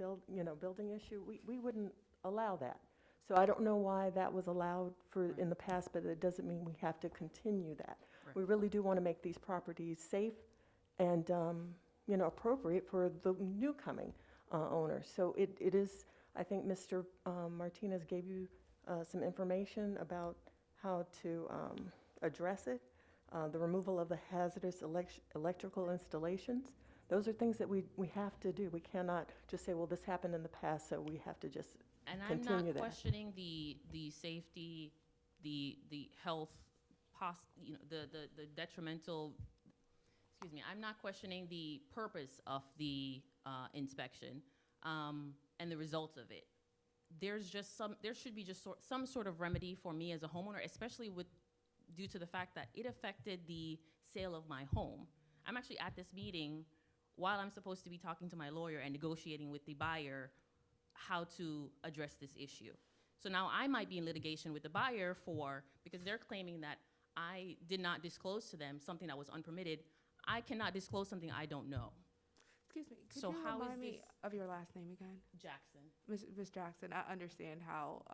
building issue, we wouldn't allow that. So I don't know why that was allowed in the past, but it doesn't mean we have to continue that. Right. We really do want to make these properties safe and appropriate for the new coming owners. So it is, I think Mr. Martinez gave you some information about how to address it. The removal of the hazardous electrical installations. Those are things that we have to do. We cannot just say, well, this happened in the past, so we have to just And I'm continue not that. questioning the safety, the health, the detrimental, excuse me, I'm not questioning the purpose of the inspection and the results of it. There should be just some sort of remedy for me as a homeowner, especially due to the fact that it affected the sale of my home. I'm actually at this meeting while I'm supposed to be talking to my lawyer and negotiating with the buyer how to address this issue. So now I might be in litigation with the buyer because they're claiming that I did not disclose to them something that was unpermitted. I cannot disclose something I don't know. Excuse me, could So you how is remind me this- of your last name again? Jackson. Ms. Jackson, I understand how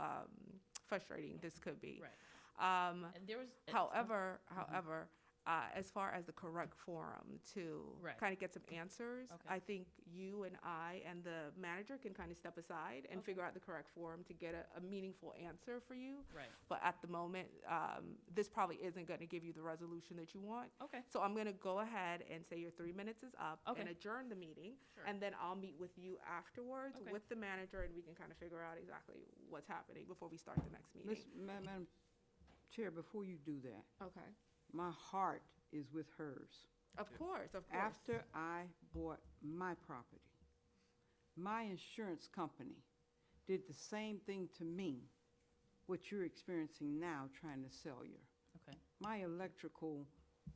frustrating this could be. Right. And there was. however, as far as the correct forum to Right. kind of get some answers, Okay. I think you and I and the manager can kind of step aside and Okay. figure out the correct forum to get a meaningful answer for you. Right. But at the moment, this probably isn't going to give you the resolution that you want. Okay. So I'm going to go ahead and say your 3 minutes is up and Okay. adjourn the meeting. Sure. And then I'll meet with you afterwards Okay. with the manager, and we can kind of figure out exactly what's happening before we start the next meeting. Madam Chair, before you do that, Okay. my heart is with hers. Of course, of course. After I bought my property, my insurance company did the same thing to me, what you're experiencing now trying to sell you. Okay. My electrical,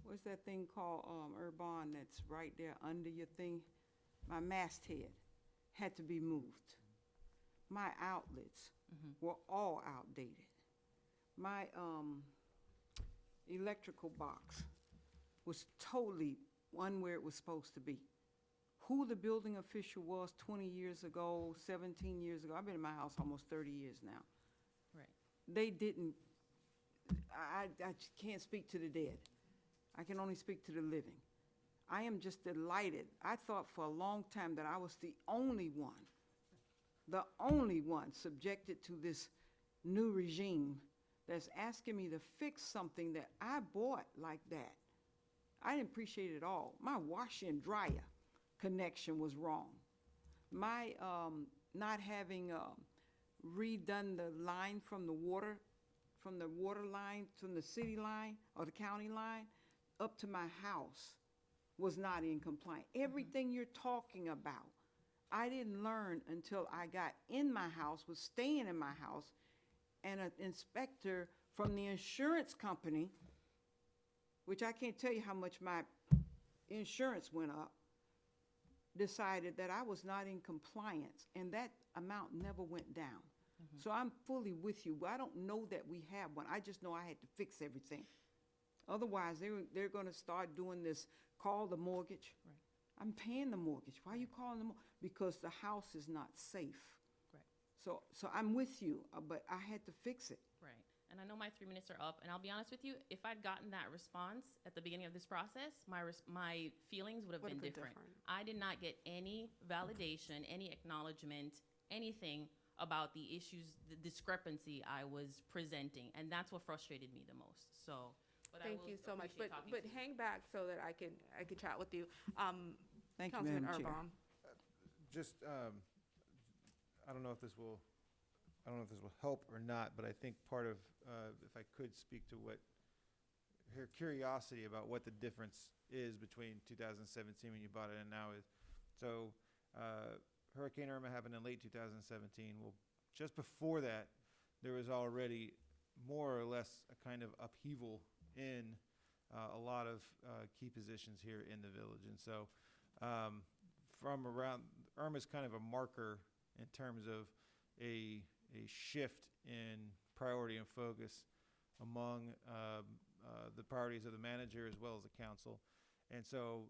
what's that thing called, Urbon, that's right there under your thing? My masthead had to be moved. My outlets were all outdated. My electrical box was totally one where it was supposed to be. Who the building official was 20 years ago, 17 years ago, I've been in my house almost 30 years now. Right. They didn't, I can't speak to the dead. I can only speak to the living. I am just delighted. I thought for a long time that I was the only one subjected to this new regime that's asking me to fix something that I bought like that. I didn't appreciate it at all. My washer and dryer connection was wrong. My not having redone the line from the water line, from the city line or the county line up to my house was not in compliance. Everything you're talking about, I didn't learn until I got in my house, was staying in my house, and an inspector from the insurance company, which I can't tell you how much my insurance went up, decided that I was not in compliance, and that amount never went down. So I'm fully with you. I don't know that we have one. I just know I had to fix everything. Otherwise, they're gonna start doing this, call the mortgage. Right. I'm paying the mortgage. Why are you calling them? Because the house is not safe. Right. So I'm with you, but I had to fix it. Right. And I know my 3 minutes are up, and I'll be honest with you, if I'd gotten that response at the beginning of this process, my feelings would have been different. I did not get any validation, any acknowledgement, anything about the issues, the discrepancy I was presenting, and that's what frustrated me the most. So, but Thank you so much. But hang back so that I can chat with you. Thank you, Councilman Madam Chair. Erbaum. Just, I don't know if this will help or not, but I think part of, if I could speak to what, her curiosity about what the difference is between 2017 when you bought it and now is. So, Hurricane Irma happened in late 2017. Well, just before that, there was already more or less a kind of upheaval in a lot of key positions here in the village. And so from around, Irma's kind of a marker in terms of a shift in priority and focus among the priorities of the manager as well as the council. And so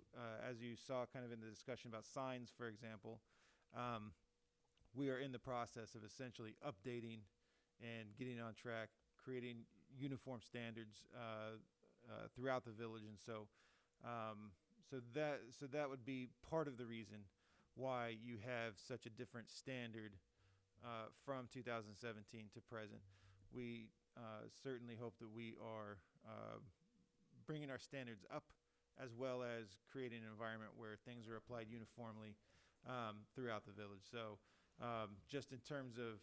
as you saw kind of in the discussion about signs, for example, we are in the process of essentially updating and getting on track, creating uniform standards throughout the village. And so that would be part of the reason why you have such a different standard from 2017 to present. We certainly hope that we are bringing our standards up, as well as creating an environment where things are applied uniformly throughout the village. So just in terms of,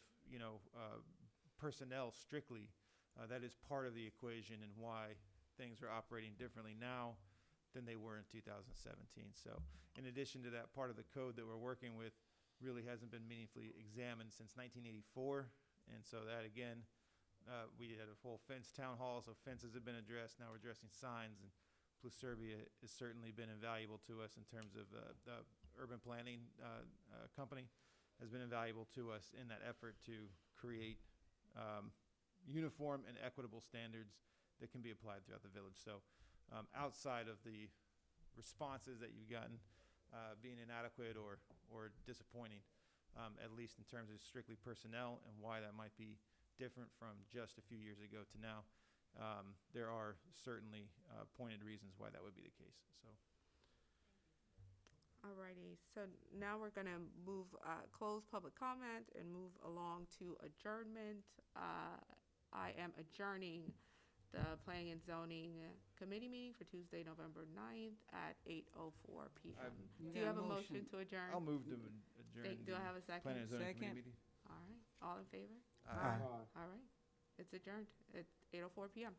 personnel strictly, that is part of the equation and why things are operating differently now than they were in 2017. So in addition to that, part of the code that we're working with really hasn't been meaningfully examined since 1984. And so that, again, we had a whole fence town hall, so fences have been addressed. Now we're addressing signs, and Pluserbia has certainly been invaluable to us in terms of the urban planning company has been invaluable to us in that effort to create uniform and equitable standards that can be applied throughout the village. So outside of the responses that you've gotten being inadequate or disappointing, at least in terms of strictly personnel and why that might be different from just a few years ago to now, there are certainly pointed reasons why that would be the case. So. Alrighty, so now we're gonna move, close public comment and move along to adjournment. I am adjourning the Planning and Zoning Committee meeting for Tuesday, November 9th at 8:04 p.m. Do you have a motion to adjourn? I'll move to adjourn. Do I have a second? Planning and Zoning Second. Committee meeting. All right, all in favor? Aye. All right, it's adjourned at 8:04 p.m.